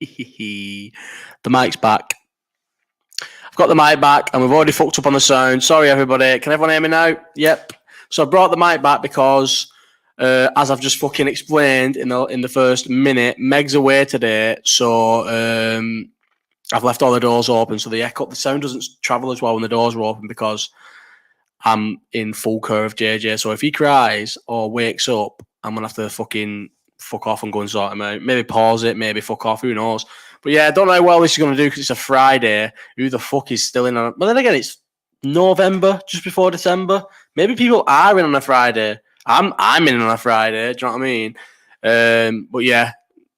The mic's back. I've got the mic back and we've already fucked up on the sound. Sorry, everybody. Can everyone hear me now? Yep. So I brought the mic back because, as I've just fucking explained in the first minute, Meg's away today. So I've left all the doors open so the sound doesn't travel as well when the doors are open because I'm in full care of JJ. So if he cries or wakes up, I'm going to have to fucking fuck off and go and sort him out. Maybe pause it, maybe fuck off, who knows. But yeah, I don't know how well this is going to do because it's a Friday. Who the fuck is still in on it? But then again, it's November, just before December. Maybe people are in on a Friday. I'm in on a Friday, do you know what I mean? But yeah,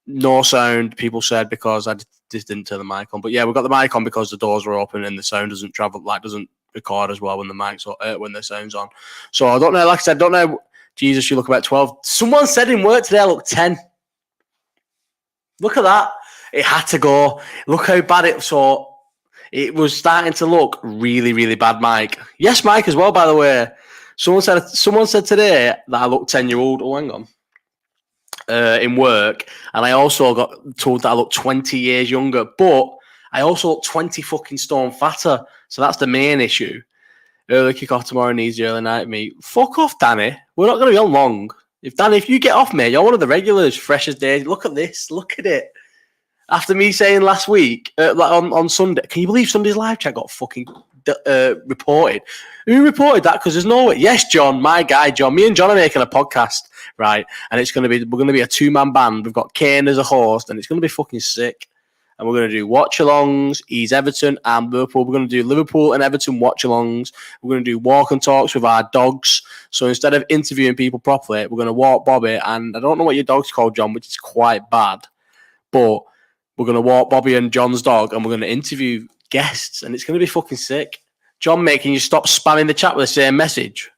no sound, people said, because I just didn't turn the mic on. But yeah, we got the mic on because the doors were open and the sound doesn't travel, doesn't record as well when the mic's when the sound's on. So I don't know, like I said, don't know. Jesus, you look about 12. Someone said in work today I look 10. Look at that. It had to go. Look how bad it saw. It was starting to look really, really bad, Mike. Yes, Mike as well, by the way. Someone said today that I look 10-year-old. Oh, hang on. In work. And I also got told that I look 20 years younger. But I also look 20 fucking stone fatter. So that's the main issue. Early kick-off tomorrow needs the early night meet. Fuck off, Danny. We're not going to be on long. If you get off, mate, you're one of the regulars, fresh as days. Look at this. Look at it. After me saying last week, on Sunday, can you believe Sunday's live chat got fucking reported? Who reported that? Because there's no way. Yes, John, my guy, John. Me and John are making a podcast, right? And we're going to be a two-man band. We've got Kane as a host, and it's going to be fucking sick. And we're going to do watch-alongs. He's Everton and Liverpool. We're going to do Liverpool and Everton watch-alongs. We're going to do walk and talks with our dogs. So instead of interviewing people properly, we're going to walk Bobby. And I don't know what your dog's called, John, which is quite bad. But we're going to walk Bobby and John's dog, and we're going to interview guests. And it's going to be fucking sick. John, mate, can you stop spamming the chat with the same message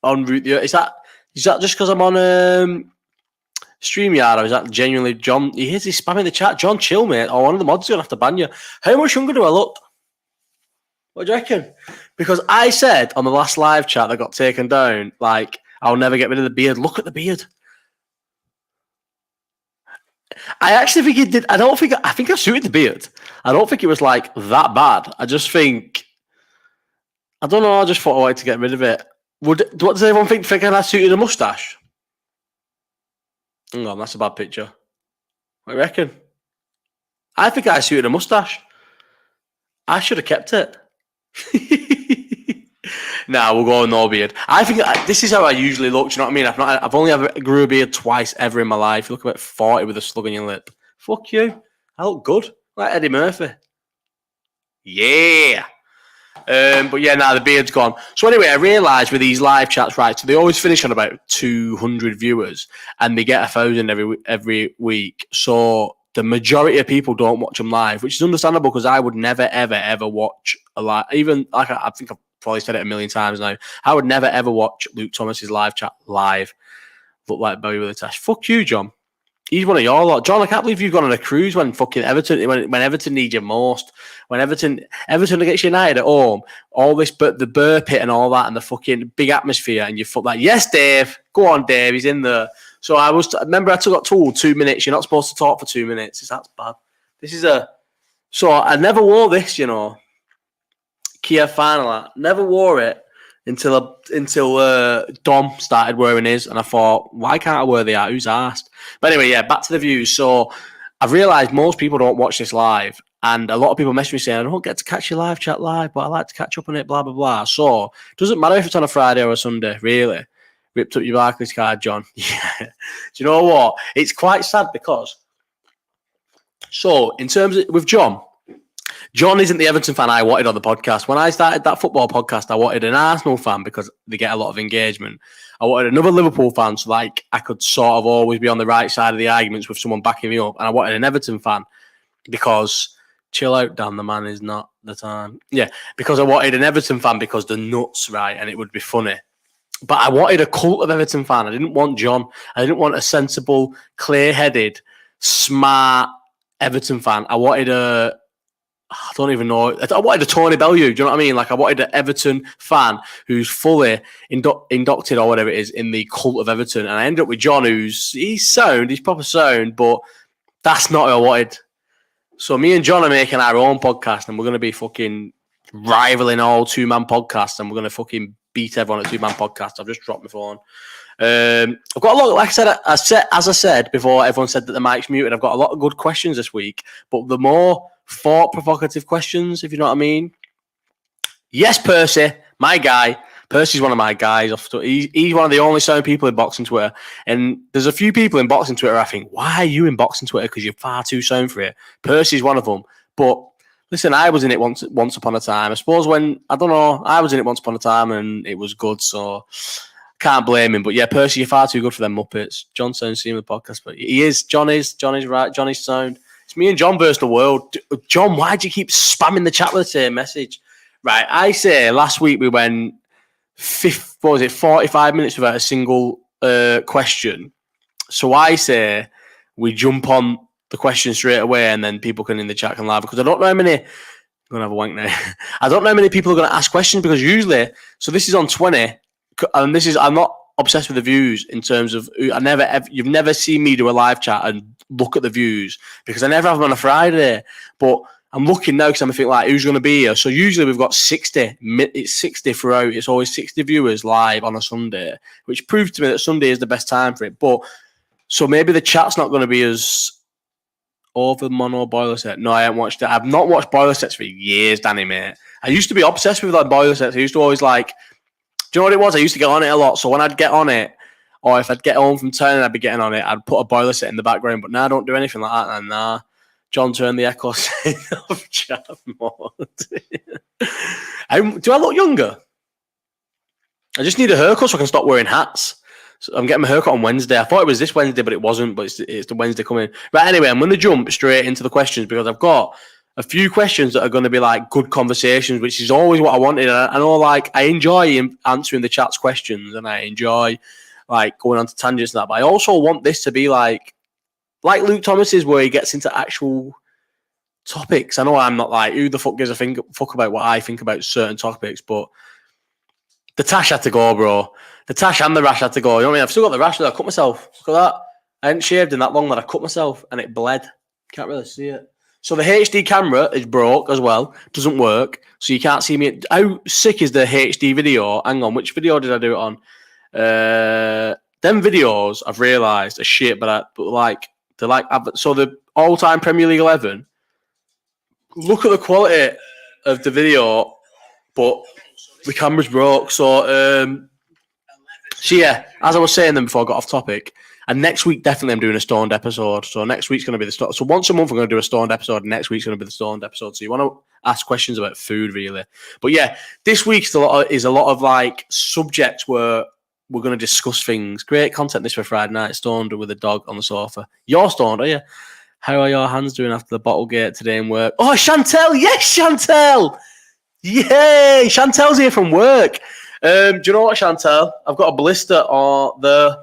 on route? Is that just because I'm on StreamYard, or is that genuinely John? He's spamming the chat. John, chill, mate. Or one of the mods is going to have to ban you. How much younger do I look? What do you reckon? Because I said on the last live chat that got taken down, like, I'll never get rid of the beard. Look at the beard. I actually think it did. I think I suited the beard. I don't think it was like that bad. I just think, I don't know. I just thought I wanted to get rid of it. What does everyone think? Thinking I suited a mustache? Hang on, that's a bad picture. What do you reckon? I think I suited a mustache. I should have kept it. Nah, we'll go with no beard. I think this is how I usually look. Do you know what I mean? I've only ever grew a beard twice ever in my life. You look about 40 with a slug on your lip. Fuck you. I look good. Like Eddie Murphy. Yeah. But yeah, now the beard's gone. So anyway, I realised with these live chats, right, so they always finish on about 200 viewers and they get 1,000 every week. So the majority of people don't watch them live, which is understandable because I would never, ever, ever watch a live. Even, like, I think I've probably said it a million times now. I would never, ever watch Luke Thomas's live chat live. Look like Bowie with a tash. Fuck you, John. He's one of your lot. John, I can't believe you've gone on a cruise when fucking Everton, when Everton needs you most. When Everton against United at home, all this, but the burr pit and all that and the fucking big atmosphere, and you thought like, yes, Dave, go on, Dave, he's in there. So I remember I got told 2 minutes. You're not supposed to talk for 2 minutes. That's bad. So I never wore this, you know. Kiev final. Never wore it until Dom started wearing his, and I thought, why can't I wear the art? Who's asked? But anyway, yeah, back to the views. So I've realised most people don't watch this live, and a lot of people message me saying, I don't get to catch your live chat live, but I like to catch up on it, blah, blah, blah. So it doesn't matter if it's on a Friday or a Sunday, really. Ripped up your Barclays card, John. Yeah. Do you know what? It's quite sad because, so in terms of, with John isn't the Everton fan I wanted on the podcast. When I started that football podcast, I wanted an Arsenal fan because they get a lot of engagement. I wanted another Liverpool fan, so like I could sort of always be on the right side of the arguments with someone backing me up. And I wanted an Everton fan because, chill out, Dan, the man is not the time. Yeah, because I wanted an Everton fan because they're nuts, right? And it would be funny. But I wanted a cult of Everton fan. I didn't want John. I didn't want a sensible, clear-headed, smart Everton fan. I wanted I don't even know. I wanted a Tony Bellew. Do you know what I mean? Like I wanted an Everton fan who's fully inducted or whatever it is in the cult of Everton. And I ended up with John, he's sound, he's proper sound, but that's not who I wanted. So me and John are making our own podcast, and we're going to be fucking rivaling all two-man podcasts, and we're going to fucking beat everyone at two-man podcasts. I've just dropped my phone. I've got a lot, like as I said before, everyone said that the mic's muted. I've got a lot of good questions this week, but the more thought-provocative questions, if you know what I mean. Yes, Percy, my guy. Percy's one of my guys. He's one of the only certain people in boxing Twitter. And there's a few people in boxing Twitter I think, why are you in boxing Twitter? Because you're far too sound for it. Percy's one of them. But listen, I was in it once upon a time. I suppose I was in it once upon a time and it was good, so can't blame him. But yeah, Percy, you're far too good for them Muppets. John sounds seen with the podcast, but he is. John is right. Johnny's sound. It's me and John versus the world. John, why do you keep spamming the chat with the same message? Right, I say last week we went 45 minutes without a single question. So I say we jump on the question straight away and then people in the chat can laugh, because I don't know how many, I'm going to have a wank now. I don't know how many people are going to ask questions, because usually, so this is on 20, and I'm not obsessed with the views in terms of, you've never seen me do a live chat and look at the views, because I never have them on a Friday, but I'm looking now because I'm thinking, like, who's going to be here? So usually we've got 60. It's 60 throughout. It's always 60 viewers live on a Sunday, which proves to me that Sunday is the best time for it. But so maybe the chat's not going to be as over mono boiler set. No, I haven't watched it. I've not watched boiler sets for years, Danny, mate. I used to be obsessed with like boiler sets. I used to always like, do you know what it was? I used to get on it a lot. So when I'd get on it, or if I'd get home from town and I'd be getting on it, I'd put a boiler set in the background. But now I don't do anything like that. And nah. John turned the echo of chat mode. Do I look younger? I just need a haircut so I can stop wearing hats. So I'm getting my haircut on Wednesday. I thought it was this Wednesday, but it wasn't. But it's the Wednesday coming. But anyway, I'm going to jump straight into the questions, because I've got a few questions that are going to be like good conversations, which is always what I wanted. I know, like, I enjoy answering the chat's questions and I enjoy like going on to tangents and that. But I also want this to be like Luke Thomas's, where he gets into actual topics. I know I'm not like, who the fuck gives a fuck about what I think about certain topics, but the tash had to go, bro. The tash and the rash had to go. You know what I mean? I've still got the rash that I cut myself. Look at that. I hadn't shaved in that long that I cut myself and it bled. Can't really see it. So the HD camera is broke as well. Doesn't work. So you can't see me. How sick is the HD video? Hang on, which video did I do it on? Them videos, I've realised, are shit, but like, they're like, so the all-time Premier League 11, look at the quality of the video, but the camera's broke. So yeah, as I was saying then before I got off topic, and next week definitely I'm doing a Stoned episode. So next week's going to be so once a month I'm going to do a Stoned episode, and next week's going to be the Stoned episode. So you want to ask questions about food, really. But yeah, this week's a lot of like subjects where we're going to discuss things. Great content this for Friday night. Stoned with a dog on the sofa. You're stoned, are you? How are your hands doing after the bottle gate today in work? Oh, Chantel. Yes, Chantel. Yay. Chantel's here from work. Do you know what, Chantel? I've got a blister on the...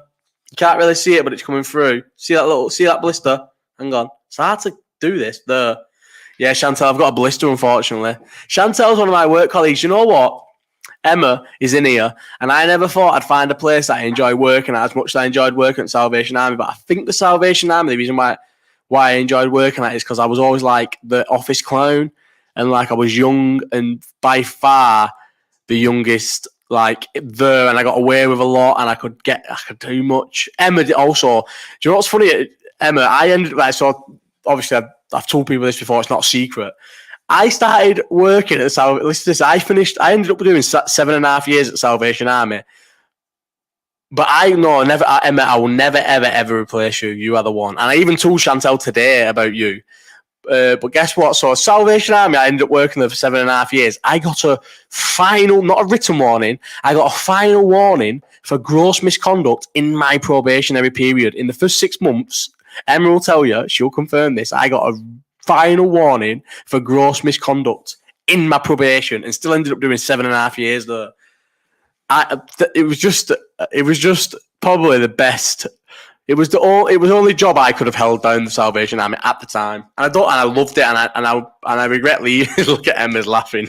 You can't really see it, but it's coming through. See that blister? Hang on. It's hard to do this. Yeah, Chantel, I've got a blister, unfortunately. Chantel's one of my work colleagues. You know what? Emma is in here, and I never thought I'd find a place that I enjoy working at as much as I enjoyed working at Salvation Army. But I think the Salvation Army, the reason why I enjoyed working at it is because I was always like the office clown, and like I was young and by far the youngest like there, and I got away with a lot, and I could do much. Emma did also. Do you know what's funny? Emma, I ended like, so obviously I've told people this before. It's not a secret. I started working at I ended up doing 7.5 years at Salvation Army. But Emma, I will never, ever, ever replace you. You are the one. And I even told Chantel today about you. But guess what? So Salvation Army, I ended up working there for 7.5 years. I got a final, not a written warning, I got a final warning for gross misconduct in my probationary period. In the first 6 months, Emma will tell you, she'll confirm this, I got a final warning for gross misconduct in my probation, and still ended up doing 7.5 years there. It was just probably the best. It was the only job I could have held down the Salvation Army at the time, and I loved it, and I regret leaving. Look at Emma's laughing.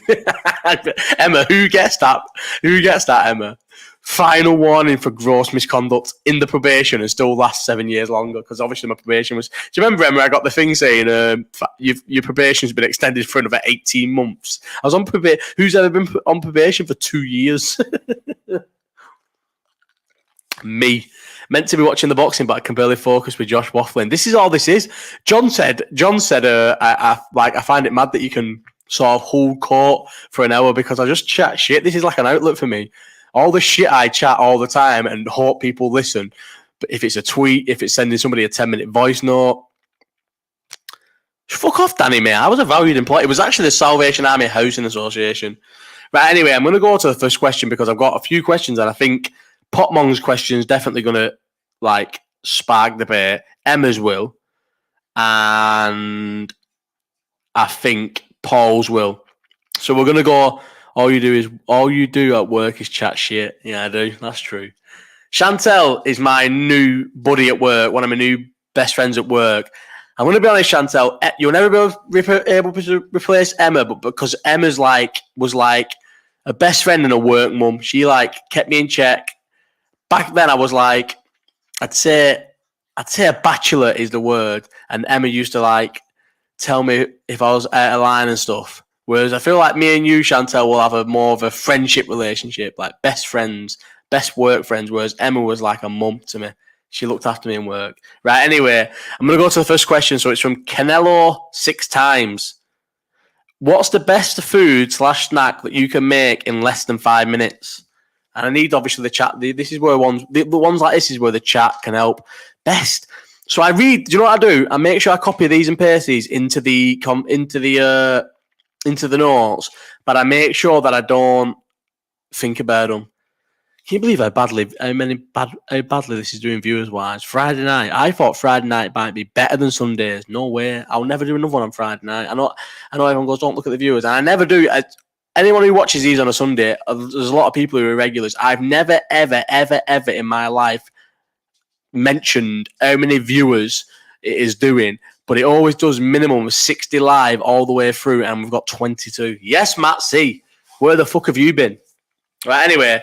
Emma, who gets that? Who gets that, Emma? Final warning for gross misconduct in the probation and still last 7 years longer, because obviously my probation was... Do you remember, Emma, I got the thing saying your probation's been extended for another 18 months? I was on probation. Who's ever been on probation for 2 years? Me. Meant to be watching the boxing, but I can barely focus with Josh waffling. This is all this is. John said, I find it mad that you can sort of hold court for an hour because I just chat shit. This is like an outlet for me. All the shit I chat all the time and hope people listen. But if it's a tweet, if it's sending somebody a 10-minute voice note, fuck off, Danny, mate. I was a valued employee. It was actually the Salvation Army Housing Association. Right, anyway, I'm going to go to the first question because I've got a few questions and I think Potmong's question is definitely going to spark debate. Emma's will. And I think Paul's will. So we're going to go... All you do at work is chat shit. Yeah, I do. That's true. Chantel is my new buddy at work, one of my new best friends at work. I'm going to be honest, Chantel, you'll never be able to replace Emma, but because Emma's was a best friend and a work mum. She kept me in check. Back then I was I'd say a bachelor is the word, and Emma used to tell me if I was out of line and stuff. Whereas I feel like me and you, Chantel, will have more of a friendship relationship, like best friends, best work friends, whereas Emma was like a mum to me. She looked after me in work. Right, anyway, I'm going to go to the first question. So it's from Canelo 6 times. What's the best food/snack that you can make in less than 5 minutes? And I need, obviously, the chat. This is where the ones like this is where the chat can help. Best. So I read, do you know what I do? I make sure I copy these and paste these into the notes, but I make sure that I don't think about them. Can you believe how badly this is doing viewers wise? Friday night. I thought Friday night might be better than Sundays. No way. I'll never do another one on Friday night. I know everyone goes, don't look at the viewers, and I never do. Anyone who watches these on a Sunday, there's a lot of people who are regulars. I've never, ever, ever, ever in my life mentioned how many viewers it is doing. But it always does minimum of 60 live all the way through, and we've got 22. Yes, Matt C. Where the fuck have you been? Right, anyway,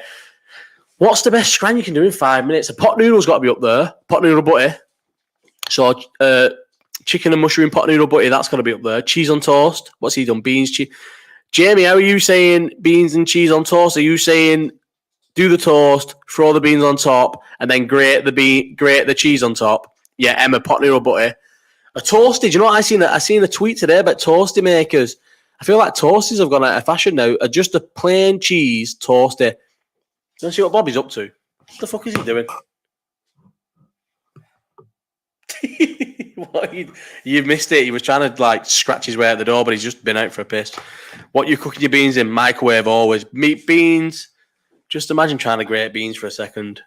what's the best scran you can do in 5 minutes? A pot noodle's got to be up there. Pot noodle butty. So, chicken and mushroom pot noodle butty, that's got to be up there. Cheese on toast. What's he done? Beans, cheese. Jamie, how are you saying beans and cheese on toast? Are you saying do the toast, throw the beans on top, and then grate the cheese on top? Yeah, Emma, pot noodle butty. A toasty. Do you know what I seen a tweet today about toasty makers. I feel like toasties have gone out of fashion now. Just a plain cheese toasty. Don't see what Bobby's up to. What the fuck is he doing? You've missed it. He was trying to scratch his way out the door, but he's just been out for a piss. What you cooking your beans in? Microwave always. Meat beans. Just imagine trying to grate beans for a second.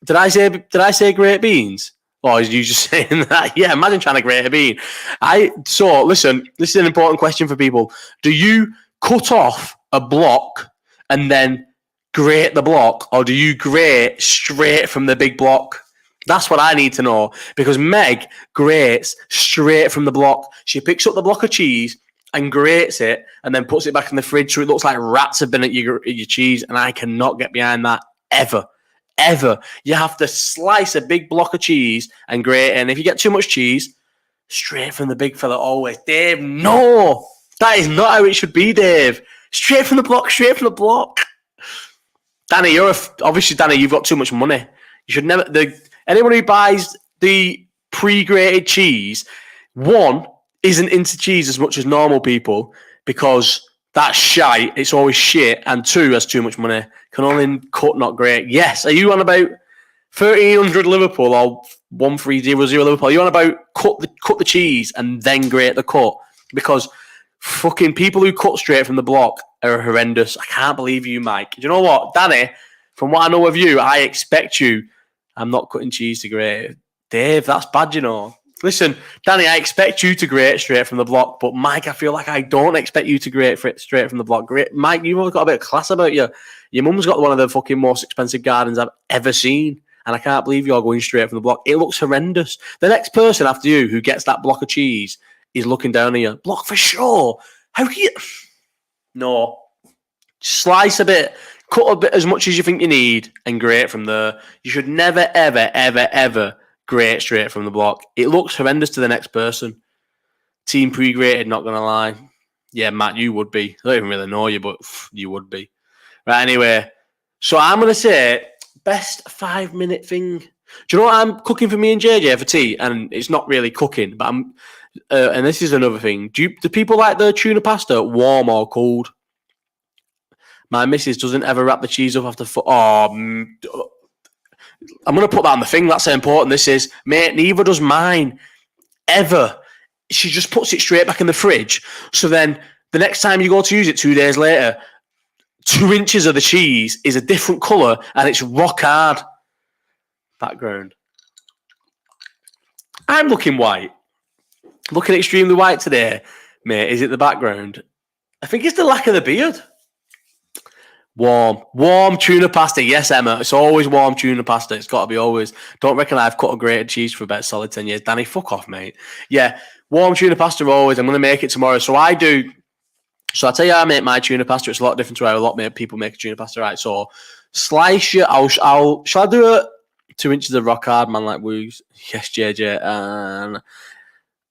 Did I say grate beans? Or is you just saying that? Yeah, imagine trying to grate a bean. Listen, this is an important question for people. Do you cut off a block and then grate the block, or do you grate straight from the big block? That's what I need to know, because Meg grates straight from the block. She picks up the block of cheese and grates it and then puts it back in the fridge so it looks like rats have been at your cheese, and I cannot get behind that ever. You have to slice a big block of cheese and grate it. And if you get too much cheese, straight from the big fella always. Dave, no! That is not how it should be, Dave. Straight from the block. Danny, Danny, you've got too much money. You should never... Anyone who buys the pre-grated cheese, one, isn't into cheese as much as normal people, because that's shite. It's always shit. And two, has too much money. Can only cut, not grate. Yes. Are you on about 1,300 Liverpool or 1,300 Liverpool? Are you on about cut the cheese and then grate the cut? Because fucking people who cut straight from the block are horrendous. I can't believe you, Mike. Do you know what, Danny? From what I know of you, I expect you. I'm not cutting cheese to grate. Dave, that's bad, you know. Listen, Danny, I expect you to grate straight from the block, but Mike, I feel like I don't expect you to grate straight from the block. Mike, you've got a bit of class about you. Your mum's got one of the fucking most expensive gardens I've ever seen, and I can't believe you're going straight from the block. It looks horrendous. The next person after you who gets that block of cheese is looking down at you. Block for sure. How can you... No. Slice a bit. cut a bit as much as you think you need and grate from there. You should never, ever, ever, ever grate straight from the block. It looks horrendous to the next person. Team pre-grated, not going to lie. Yeah, Matt, you would be. I don't even really know you, but you would be. Right, anyway. So I'm going to say best 5-minute thing. Do you know what I'm cooking for me and JJ for tea? And it's not really cooking, but I'm... and this is another thing. Do people like the tuna pasta warm or cold? My missus doesn't ever wrap the cheese up after... I'm going to put that on the thing. That's how important this is. Mate, neither does mine. Ever. She just puts it straight back in the fridge. So then the next time you go to use it 2 days later, 2 inches of the cheese is a different colour and it's rock hard. Background. I'm looking white. Looking extremely white today. Mate, is it the background? I think it's the lack of the beard. Warm tuna pasta. Yes, Emma. It's always warm tuna pasta. It's got to be always. Don't reckon I've cut a grated cheese for about solid 10 years. Danny, fuck off, mate. Yeah, warm tuna pasta always. I'm going to make it tomorrow. So I do. So I tell you how I make my tuna pasta. It's a lot different to how a lot of people make tuna pasta, right? So slice your... shall I do it? 2 inches of rock hard, man, like woos. Yes, JJ. And...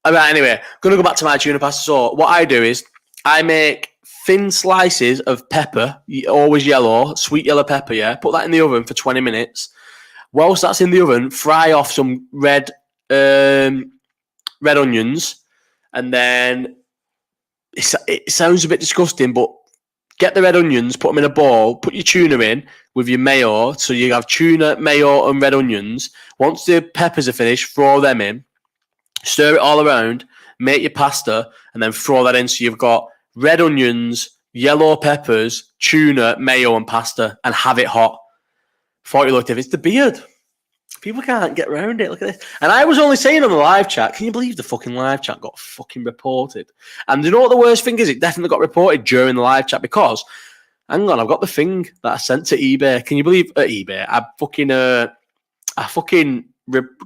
all right, anyway, going to go back to my tuna pasta. So what I do is I make thin slices of pepper, always yellow, sweet yellow pepper, yeah? Put that in the oven for 20 minutes. Whilst that's in the oven, fry off some red onions. And then, it sounds a bit disgusting, but get the red onions, put them in a bowl, put your tuna in with your mayo. So you have tuna, mayo, and red onions. Once the peppers are finished, throw them in. Stir it all around, make your pasta, and then throw that in. So you've got red onions, yellow peppers, tuna, mayo, and pasta, and have it hot. 40 look, it's the beard. People can't get around it. Look at this. And I was only saying on the live chat, can you believe the fucking live chat got fucking reported? And you know what the worst thing is? It definitely got reported during the live chat because, hang on, I've got the thing that I sent to eBay. Can you believe eBay? I fucking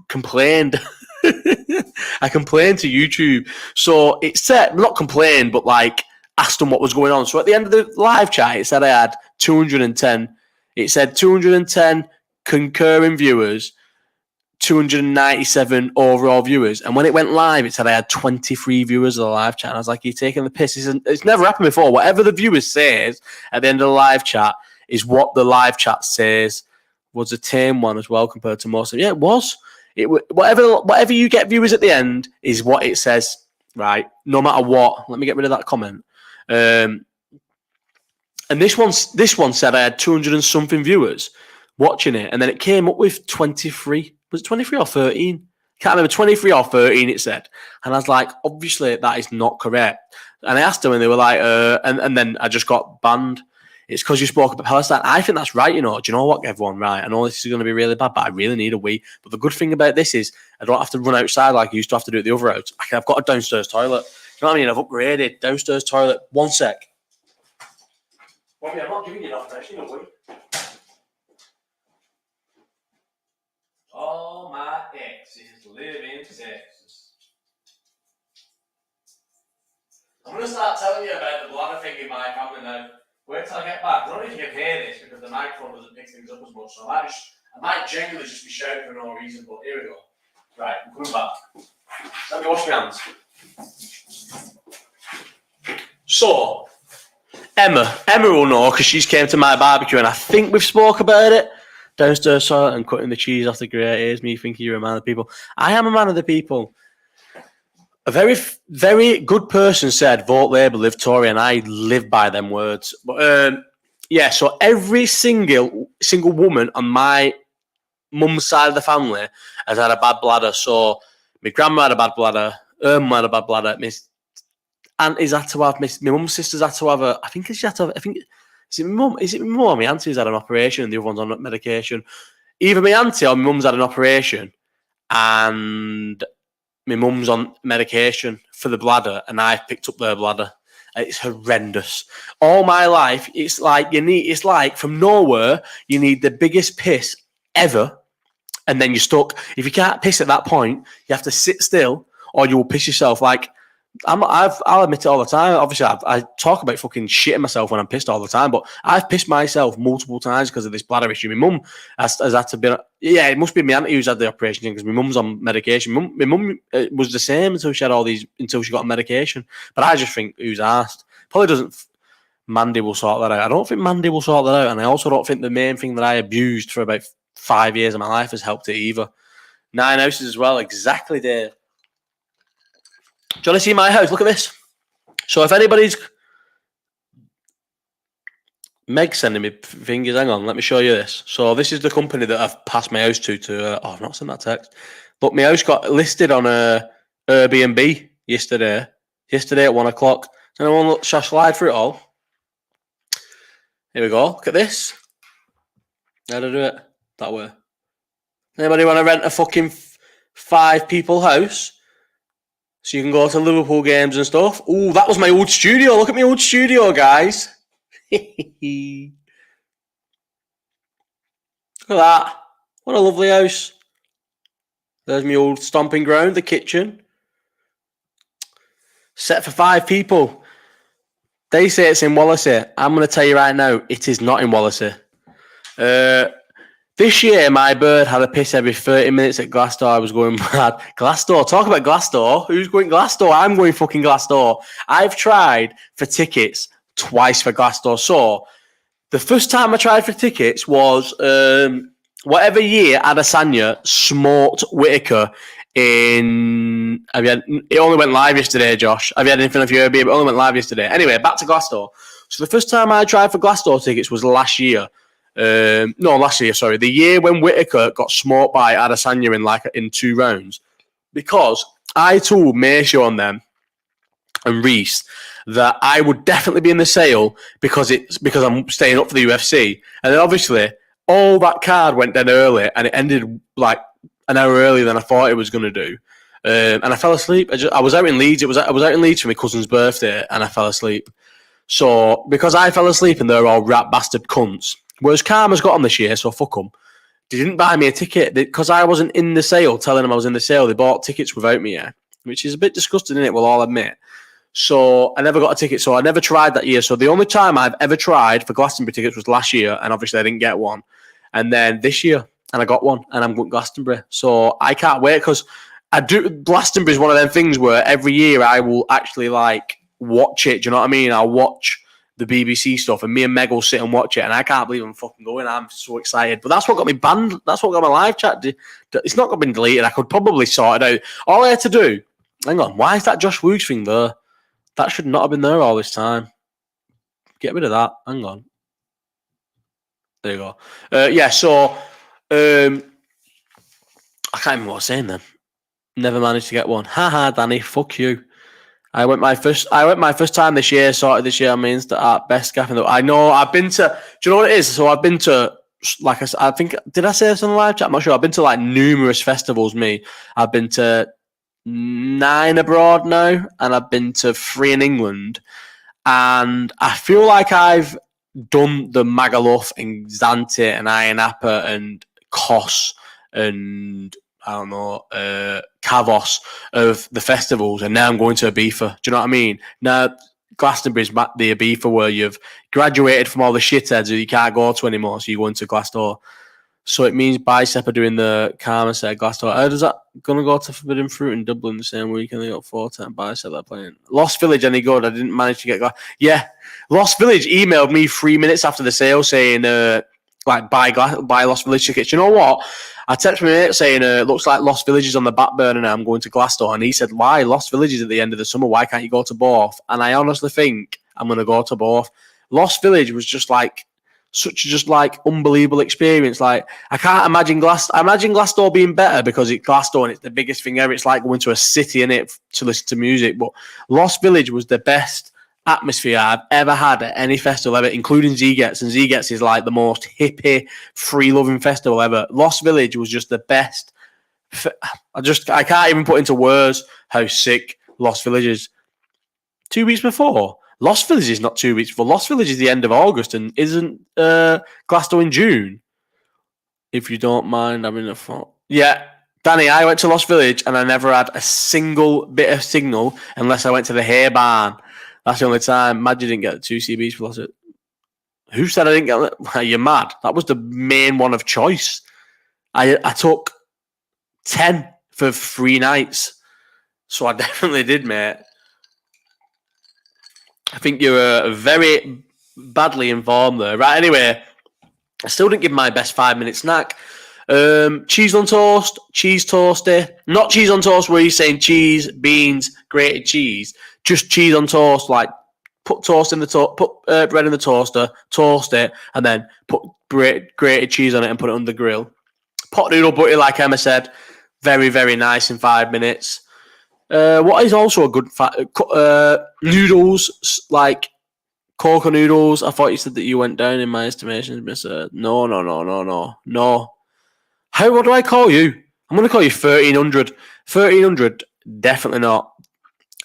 complained. I complained to YouTube. So it said, not complained, but like asked them what was going on. So at the end of the live chat, it said I had 210. It said 210 concurring viewers, 297 overall viewers. And when it went live, it said I had 23 viewers of the live chat. And I was like, you're taking the piss. It's never happened before. Whatever the viewers says at the end of the live chat is what the live chat says. Was a tame one as well compared to most of them. Yeah, it was. Whatever you get viewers at the end is what it says, right? No matter what. Let me get rid of that comment. And this one said I had 200 and something viewers watching it, and then it came up with 23. Was it 23 or 13? Can't remember. 23 or 13 it said, and I was like, obviously that is not correct. And I asked them, and they were like, and then I just got banned. It's because you spoke about Palestine. I think that's right, you know. Do you know what, everyone? Right, I know this is going to be really bad, but I really need a wee. But the good thing about this is I don't have to run outside like I used to have to do at the other house. I've got a downstairs toilet. You know what I mean? I've upgraded. Downstairs toilet. 1 sec. Bobby, I'm not giving you nothing. I just need a wee. All my exes live in Texas. I'm going to start telling you about the bladder thing in my family now. Wait till I get back. I don't know if you can hear this because the microphone doesn't pick things up as much. So I might genuinely just be shouting for no reason, but here we go. Right, I'm coming back. Let me wash my hands. So, Emma will know because she's came to my barbecue and I think we've spoke about it. Downstairs toilet and cutting the cheese off the grate. Here's me thinking you're a man of the people. I am a man of the people. A very, very good person said, vote Labour, live Tory, and I live by them words. But yeah, so every single woman on my mum's side of the family has had a bad bladder. So my grandma had a bad bladder, her mum had a bad bladder, my auntie's had to have, my mum's sister's had to have I think my mum or my auntie's had an operation and the other one's on medication. Either my auntie or my mum's had an operation and my mum's on medication for the bladder and I've picked up their bladder. It's horrendous. All my life, it's like from nowhere, you need the biggest piss ever and then you're stuck. If you can't piss at that point, you have to sit still or you will piss yourself. Like I'll admit it all the time. Obviously, I talk about fucking shitting myself when I'm pissed all the time, but I've pissed myself multiple times because of this bladder issue. My mum has had to be. Yeah, it must be my auntie who's had the operation because my mum's on medication. My mum was the same until she had until she got on medication. But I just think who's asked probably doesn't. Mandy will sort that out. I don't think Mandy will sort that out, and I also don't think the main thing that I abused for about 5 years of my life has helped it either. 9 houses as well, exactly, Dave. Do you want to see my house? Look at this. So if anybody's... Meg's sending me fingers. Hang on, let me show you this. So this is the company that I've passed my house to. I've not sent that text. Look, my house got listed on Airbnb yesterday. Yesterday at 1 o'clock. Anyone look? Shall I slide through it all? Here we go. Look at this. How do I do it? That way. Anybody want to rent a fucking 5 people house? So you can go to Liverpool games and stuff. Ooh, that was my old studio. Look at my old studio, guys. Look at that. What a lovely house. There's my old stomping ground, the kitchen. Set for 5 people. They say it's in Wallasey. I'm going to tell you right now, it is not in Wallasey. This year, my bird had a piss every 30 minutes at Glassdoor. I was going mad. Glassdoor, talk about Glassdoor. Who's going Glassdoor? I'm going fucking Glassdoor. I've tried for tickets twice for Glassdoor. So, the first time I tried for tickets was whatever year Adesanya smoked Whittaker in... it only went live yesterday, Josh. Have you had anything of your Airbnb? It only went live yesterday. Anyway, back to Glassdoor. So, the first time I tried for Glassdoor tickets was last year. Last year, sorry. The year when Whittaker got smoked by Adesanya in 2 rounds. Because I told Mayshaw on them and Reese that I would definitely be in the sale because I'm staying up for the UFC. And then obviously all that card went dead early and it ended like an hour earlier than I thought it was going to do. And I fell asleep. I was out in Leeds. I was out in Leeds for my cousin's birthday and I fell asleep. So because I fell asleep and they're all rat bastard cunts. Whereas Karma's got on this year, so fuck them. They didn't buy me a ticket because I wasn't in the sale, telling them I was in the sale. They bought tickets without me, yeah, which is a bit disgusting, isn't it? We'll all admit. So I never got a ticket. So I never tried that year. So the only time I've ever tried for Glastonbury tickets was last year, and obviously I didn't get one. And then this year, and I got one, and I'm going to Glastonbury. So I can't wait because Glastonbury is one of them things where every year I will actually like watch it. Do you know what I mean? I'll watch the BBC stuff, and me and Meg will sit and watch it, and I can't believe I'm fucking going. I'm so excited. But that's what got me banned. That's what got my live chat. It's not been deleted. I could probably sort it out. All I had to do... Hang on. Why is that Josh Woogs thing there? That should not have been there all this time. Get rid of that. Hang on. There you go. So... I can't remember what I was saying then. Never managed to get one. Haha, Danny. Fuck you. I went my first time this year, sorted this year. I mean, at Best Gaff. I know I've been to, do you know what it is? So I've been to, like I think, did I say this on the live chat? I'm not sure. I've been to like numerous festivals, I've been to 9 abroad now, and I've been to 3 in England. And I feel like I've done the Magaluf and Zante and Iron Appa and Kos and... I don't know, Kavos of the festivals, and now I'm going to Ibiza. Do you know what I mean? Now, Glastonbury's the Ibiza where you've graduated from all the shitheads that you can't go to anymore, so you go into Glassdoor. So it means Bicep are doing the Karma set Glassdoor. How does that going to go to Forbidden Fruit in Dublin the same week, and they got 410 Bicep they're playing? Lost Village, any good? I didn't manage to get... Yeah, Lost Village emailed me 3 minutes after the sale saying, buy Lost Village tickets. You know what? I texted my mate saying, looks like Lost Village is on the back burner now. I'm going to Glassdoor. And he said, why? Lost Village is at the end of the summer. Why can't you go to both? And I honestly think I'm going to go to both. Lost Village was just like such unbelievable experience. Like, I can't imagine Glassdoor being better because it's Glassdoor and it's the biggest thing ever. It's like going to a city in it to listen to music. But Lost Village was the best atmosphere I've ever had at any festival ever, including Zegets, and Zegets is like the most hippie, free-loving festival ever. Lost Village was just the best. I can't even put into words how sick Lost Village is. 2 weeks before? Lost Village is not 2 weeks before. Lost Village is the end of August and isn't Glassdoor in June. If you don't mind having a thought. Yeah, Danny, I went to Lost Village and I never had a single bit of signal unless I went to the hay barn. That's the only time. Mad you didn't get 2 CBs for Lost Village. Who said I didn't get it? Are you mad? That was the main one of choice. I took 10 for 3 nights. So I definitely did, mate. I think you're very badly informed there. Right, anyway, I still didn't give my best 5-minute snack. Cheese on toast, cheese toasty. Not cheese on toast where you're saying cheese, beans, grated cheese. Just cheese on toast, like put toast in the put bread in the toaster, toast it, and then put grated cheese on it and put it on the grill. Pot noodle butty, like Emma said, very, very nice in 5 minutes. What is also a good noodles, like Coca noodles. I thought you said that you went down in my estimation, Mister. No. What do I call you? I'm going to call you 1300. 1300, definitely not.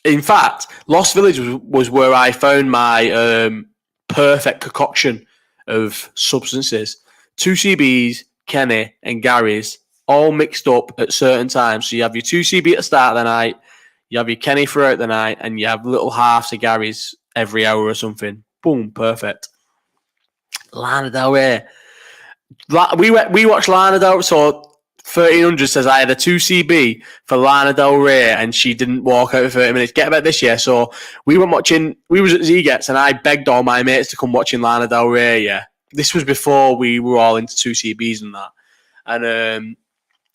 In fact, Lost Village was where I found my perfect concoction of substances. 2 CBs, Kenny, and Gary's, all mixed up at certain times. So you have your 2 CB at the start of the night, you have your Kenny throughout the night, and you have little halves of Gary's every hour or something. Boom, perfect. Lana Del Ray. We watched Lana Del Ray, so 1300 says I had a 2 CB for Lana Del Ray and she didn't walk out for 30 minutes. Get about this, yeah. So we was at Z-Gets and I begged all my mates to come watching Lana Del Ray, yeah. This was before we were all into 2 CBs and that.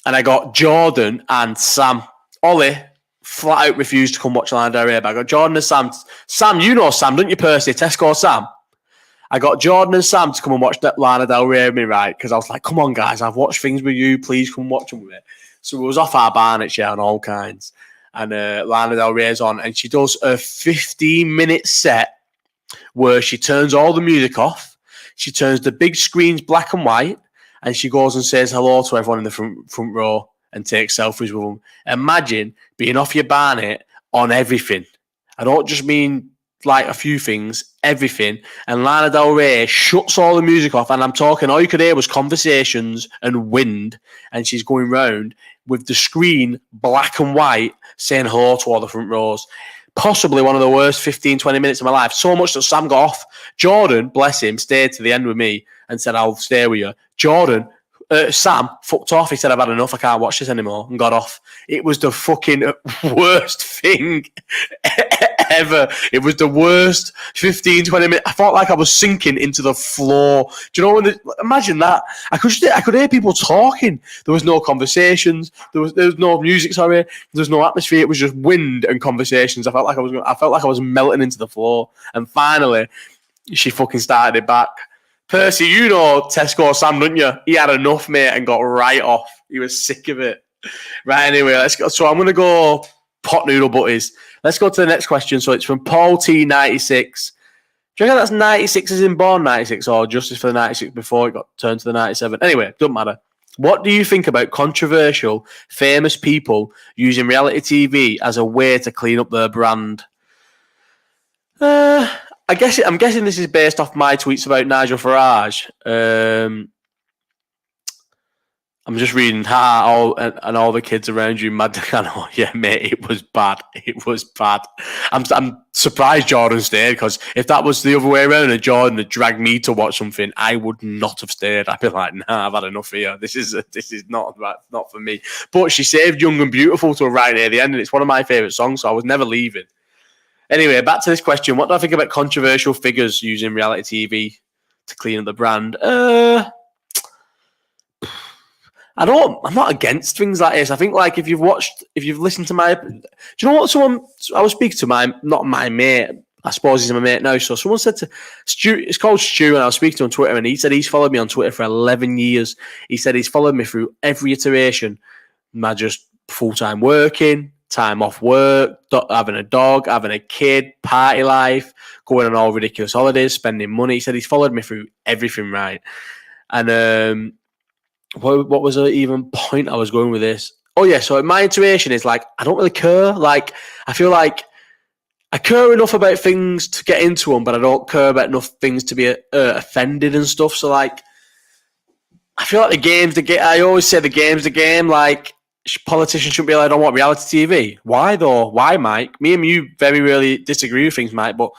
And I got Jordan and Sam. Ollie flat out refused to come watch Lana Del Ray, but I got Jordan and Sam. Sam, you know Sam, don't you, Percy? Tesco Sam. I got Jordan and Sam to come and watch Lana Del Ray with me, right? Because I was like, come on, guys, I've watched things with you. Please come watch them with me. So it was off our Barnett, yeah, and all kinds. And Lana Del Ray's on, and she does a 15-minute set where she turns all the music off. She turns the big screens black and white, and she goes and says hello to everyone in the front row and takes selfies with them. Imagine being off your Barnett on everything. I don't just mean like a few things, everything. And Lana Del Ray shuts all the music off, and I'm talking, all you could hear was conversations and wind, and she's going round with the screen black and white saying hello to all the front rows. Possibly one of the worst 15, 20 minutes of my life. So much that Sam got off. Jordan, bless him, stayed to the end with me and said, I'll stay with you. Sam fucked off. He said, I've had enough. I can't watch this anymore, and got off. It was the fucking worst thing ever. It was the worst 15, 20 minutes. I felt like I was sinking into the floor. Do you know imagine that? I could hear people talking. There was no conversations. There was no music, sorry. There was no atmosphere. It was just wind and conversations. I felt like I was melting into the floor. And finally, she fucking started it back. Percy, you know Tesco Sam, don't you? He had enough, mate, and got right off. He was sick of it. Right, anyway, let's go. So I'm going to go pot noodle butties. Let's go to the next question. So it's from Paul T96. Do you reckon that's 96 as in born 96 or justice for the 96 before it got turned to the 97? Anyway, doesn't matter. What do you think about controversial, famous people using reality TV as a way to clean up their brand? I'm guessing this is based off my tweets about Nigel Farage. I'm just reading, all the kids around you, mad. I know, yeah, mate, it was bad. It was bad. I'm surprised Jordan stayed, because if that was the other way around and Jordan had dragged me to watch something, I would not have stayed. I'd be like, nah, I've had enough here. This is not for me. But she saved Young and Beautiful to right near the end, and it's one of my favourite songs, so I was never leaving. Anyway, back to this question. What do I think about controversial figures using reality TV to clean up the brand? I'm not against things like this. I think, like, if you've listened to my, do you know what? I was speaking to not my mate. I suppose he's my mate now. So someone said to Stu, it's called Stu, and I was speaking to him on Twitter, and he said he's followed me on Twitter for 11 years. He said he's followed me through every iteration. My just full-time working, time off work, having a dog, having a kid, party life, going on all ridiculous holidays, spending money. He said he's followed me through everything, right? And what was the even point I was going with this? Oh yeah, so my intuition is like, I don't really care. Like, I feel like I care enough about things to get into them, but I don't care about enough things to be offended and stuff. So like, I feel like the game's the game. I always say the game's the game. Like, politicians shouldn't be allowed on what, reality TV? Why though? Why, Mike? Me and you very rarely disagree with things, Mike, but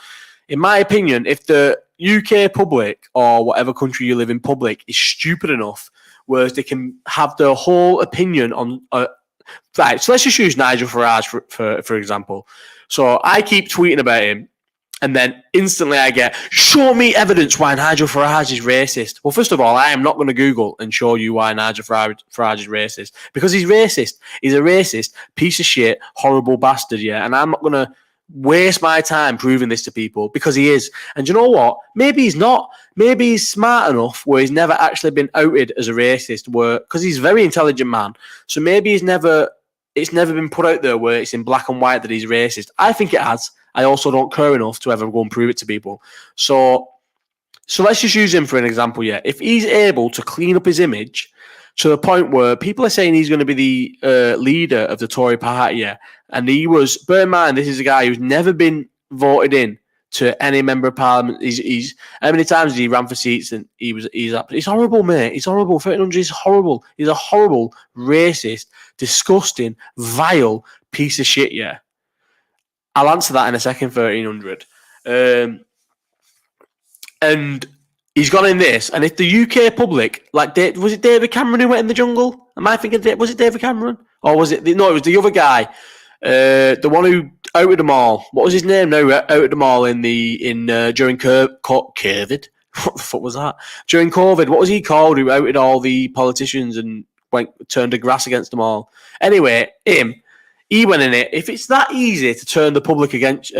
in my opinion, if the UK public or whatever country you live in public is stupid enough, whereas they can have their whole opinion on... right, so let's just use Nigel Farage for example. So I keep tweeting about him, and then instantly I get, show me evidence why Nigel Farage is racist. Well, first of all, I am not going to Google and show you why Nigel Farage is racist, because he's racist. He's a racist, piece of shit, horrible bastard, yeah? And I'm not going to waste my time proving this to people, because he is. And you know what? Maybe he's not. Maybe he's smart enough where he's never actually been outed as a racist, because he's a very intelligent man. So maybe it's never been put out there where it's in black and white that he's racist. I think it has. I also don't care enough to ever go and prove it to people. So let's just use him for an example, yeah. If he's able to clean up his image to the point where people are saying he's going to be the leader of the Tory party, yeah, and he was, bear in mind, this is a guy who's never been voted in to any member of parliament. He's how many times did he ran for seats, and he's horrible, mate. He's horrible. 1300 is horrible. He's a horrible, racist, disgusting, vile piece of shit, yeah. I'll answer that in a second, 1300. And he's gone in this, and if the UK public, like, was it David Cameron who went in the jungle? Am I thinking, was it David Cameron? Or was it, no, it was the other guy, the one who outed them all. What was his name? No, outed them all during COVID. What the fuck was that? During COVID, what was he called who outed all the politicians and turned the grass against them all? Anyway, he went in it. If it's that easy to turn the public against...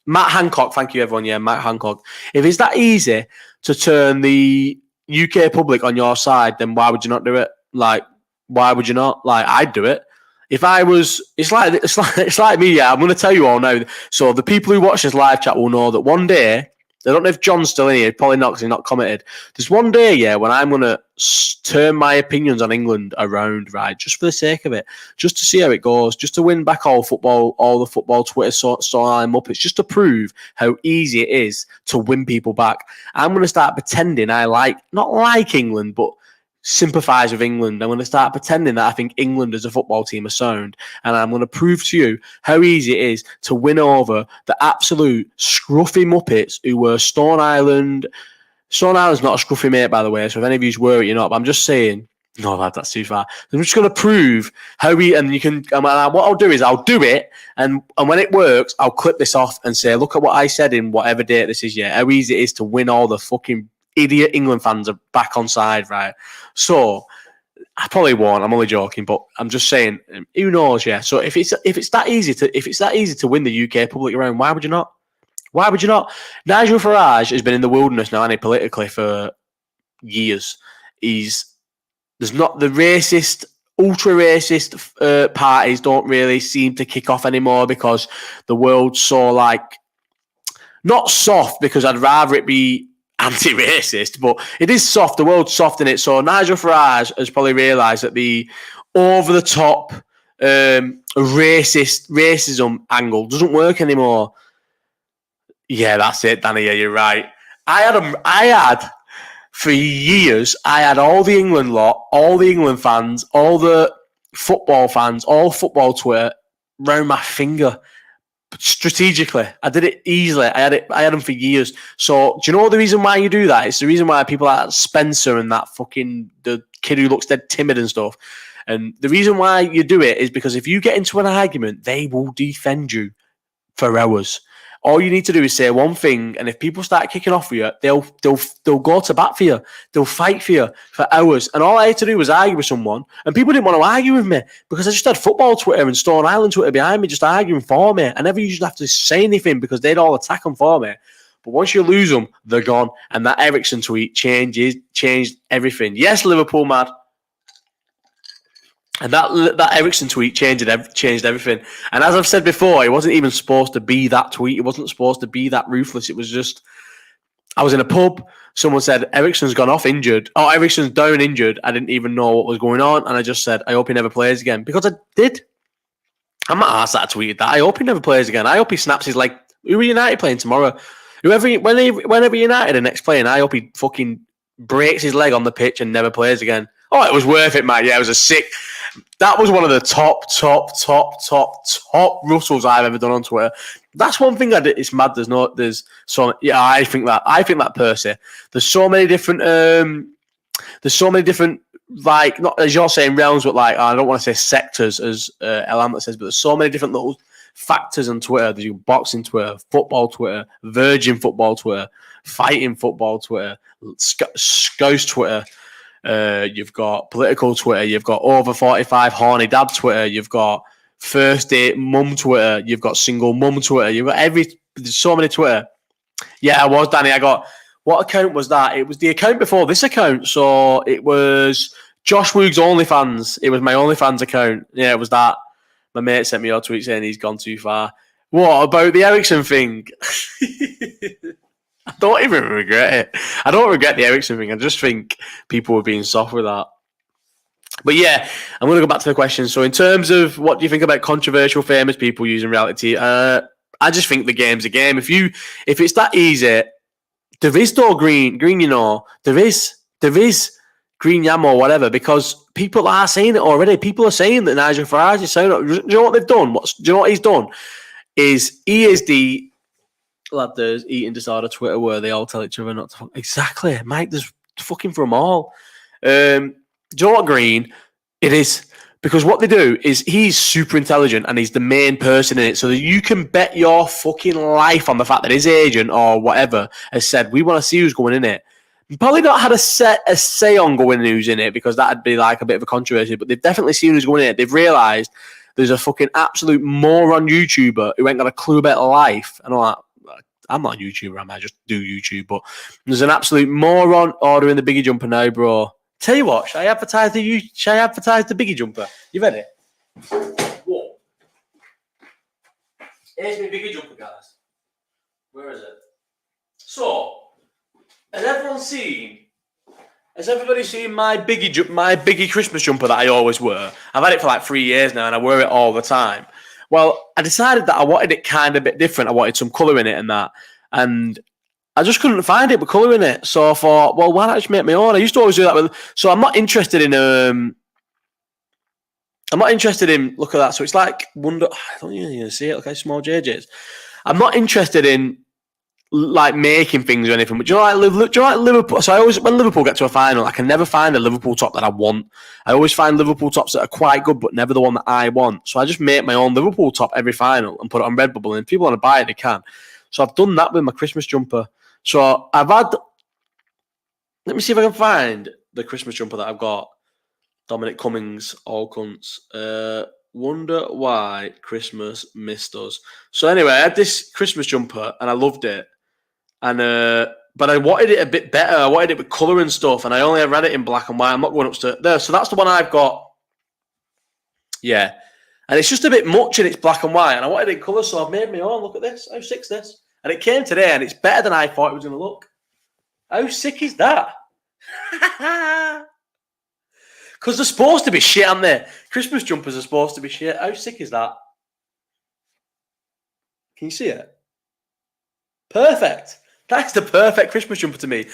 Matt Hancock, thank you everyone, yeah, Matt Hancock. If it's that easy to turn the UK public on your side, then why would you not do it? Like, why would you not? Like, I'd do it. If I was... It's like me, yeah, I'm going to tell you all now. So the people who watch this live chat will know that one day... I don't know if John's still in here. Probably not, because he's not commented. There's one day, yeah, when I'm going to turn my opinions on England around, right, just for the sake of it, just to see how it goes, just to win back all the football Twitter storyline up. It's just to prove how easy it is to win people back. I'm going to start pretending not like England, but sympathise with England. I'm going to start pretending that I think England as a football team are sound, and I'm going to prove to you how easy it is to win over the absolute scruffy muppets who were Stone Island. Stone Island's not a scruffy mate, by the way, so if any of you were it, you're not, but I'm just saying, no, lad, that's too far. I'm just going to prove how what I'll do is I'll do it, and when it works, I'll clip this off and say, look at what I said in whatever date this is, yeah, how easy it is to win all the fucking idiot England fans are back on side, right? So I probably won't. I'm only joking, but I'm just saying, who knows? Yeah. So if it's that easy to win the UK public around, why would you not? Why would you not? Nigel Farage has been in the wilderness now, hasn't he, politically for years. There's not the racist, ultra racist parties don't really seem to kick off anymore because the world's so not soft, because I'd rather it be anti-racist, but it is soft. The world's soft in it. So Nigel Farage has probably realised that the over-the-top racism angle doesn't work anymore. Yeah, that's it, Danny. Yeah, you're right. I had for years, I had all the England lot, all the England fans, all the football fans, all football Twitter round my finger. Strategically, I did it easily. I had them for years. So do you know the reason why you do that? It's the reason why people like Spencer and that fucking the kid who looks dead timid and stuff. And the reason why you do it is because if you get into an argument, they will defend you for hours. All you need to do is say one thing, and if people start kicking off for you, they'll go to bat for you. They'll fight for you for hours. And all I had to do was argue with someone, and people didn't want to argue with me because I just had football Twitter and Stone Island Twitter behind me just arguing for me. I never usually have to say anything because they'd all attack them for me. But once you lose them, they're gone. And that Ericsson tweet changed everything. Yes, Liverpool mad. And that Ericsson tweet changed everything. And as I've said before, it wasn't even supposed to be that tweet. It wasn't supposed to be that ruthless. It was just, I was in a pub. Someone said, Ericsson's gone off injured. Oh, Ericsson's down injured. I didn't even know what was going on. And I just said, I hope he never plays again. Because I did. I'm not arsed that I tweeted that. I hope he never plays again. I hope he snaps his leg. Who are United playing tomorrow? Whenever United are next playing, I hope he fucking breaks his leg on the pitch and never plays again. Oh, it was worth it, man. Yeah, it was a sick. That was one of the top Russells I've ever done on Twitter. That's one thing I did. It's mad. There's so yeah. I think that Percy. There's so many different. Like, not as you're saying realms, but like I don't want to say sectors as Hamlett says, but there's so many different little factors on Twitter. There's boxing Twitter, football Twitter, Virgin football Twitter, fighting football Twitter, Scouse Twitter. You've got political Twitter. You've got over 45 horny dad Twitter. You've got first date mum Twitter. You've got single mum Twitter. You've got there's so many Twitter. Yeah, I was, Danny. What account was that? It was the account before this account. So it was Josh Woog's OnlyFans. It was my OnlyFans account. Yeah, it was that. My mate sent me a tweet saying he's gone too far. What about the Ericsson thing? I don't even regret it. I don't regret the Ericsson thing. I just think people were being soft with that. But yeah, I'm going to go back to the question. So in terms of what do you think about controversial famous people using reality? I just think the game's a game. If it's that easy, there is no green, you know, there is green yam or whatever, because people are saying it already. People are saying that Nigel Farage is saying it. Do you know what they've done? Do you know what he's done? He is the lad, there's eating disorder Twitter where they all tell each other not to fuck. Exactly, Mike, there's fucking for them all. Do you know what, Green? It is. Because what they do is he's super intelligent and he's the main person in it. So that you can bet your fucking life on the fact that his agent or whatever has said, we want to see who's going in it. Probably not had a say on going in who's in it, because that'd be like a bit of a controversy, but they've definitely seen who's going in it. They've realised there's a fucking absolute moron YouTuber who ain't got a clue about life. I know I'm not a YouTuber, I just do YouTube, but there's an absolute moron ordering the Biggie Jumper now, bro. Tell you what, should I advertise the Biggie Jumper? You ready? Whoa. Here's my Biggie Jumper, guys. Where is it? So, has everybody seen my Biggie Christmas jumper that I always wear? I've had it for like 3 years now and I wear it all the time. Well, I decided that I wanted it kind of a bit different. I wanted some colour in it and that. And I just couldn't find it with colour in it. So I thought, well, why not just make my own? I used to always do that. So I'm not interested in... look at that. So it's like, I don't even see it. Look how small JJ is. I'm not interested in like making things or anything. But do you know like Liverpool? So I always, when Liverpool get to a final, I can never find a Liverpool top that I want. I always find Liverpool tops that are quite good, but never the one that I want. So I just make my own Liverpool top every final and put it on Redbubble. And if people want to buy it, they can. So I've done that with my Christmas jumper. So I've had... Let me see if I can find the Christmas jumper that I've got. Dominic Cummings, all cunts. Wonder why Christmas missed us. So anyway, I had this Christmas jumper and I loved it. And but I wanted it a bit better. I wanted it with colour and stuff, and I only ever had it in black and white. I'm not going upstairs there. So that's the one I've got. Yeah. And it's just a bit much and it's black and white. And I wanted it in colour, so I've made my own. Look at this. How sick's this? And it came today and it's better than I thought it was going to look. How sick is that? Because they're supposed to be shit, aren't they? Christmas jumpers are supposed to be shit. How sick is that? Can you see it? Perfect. That's the perfect Christmas jumper to me.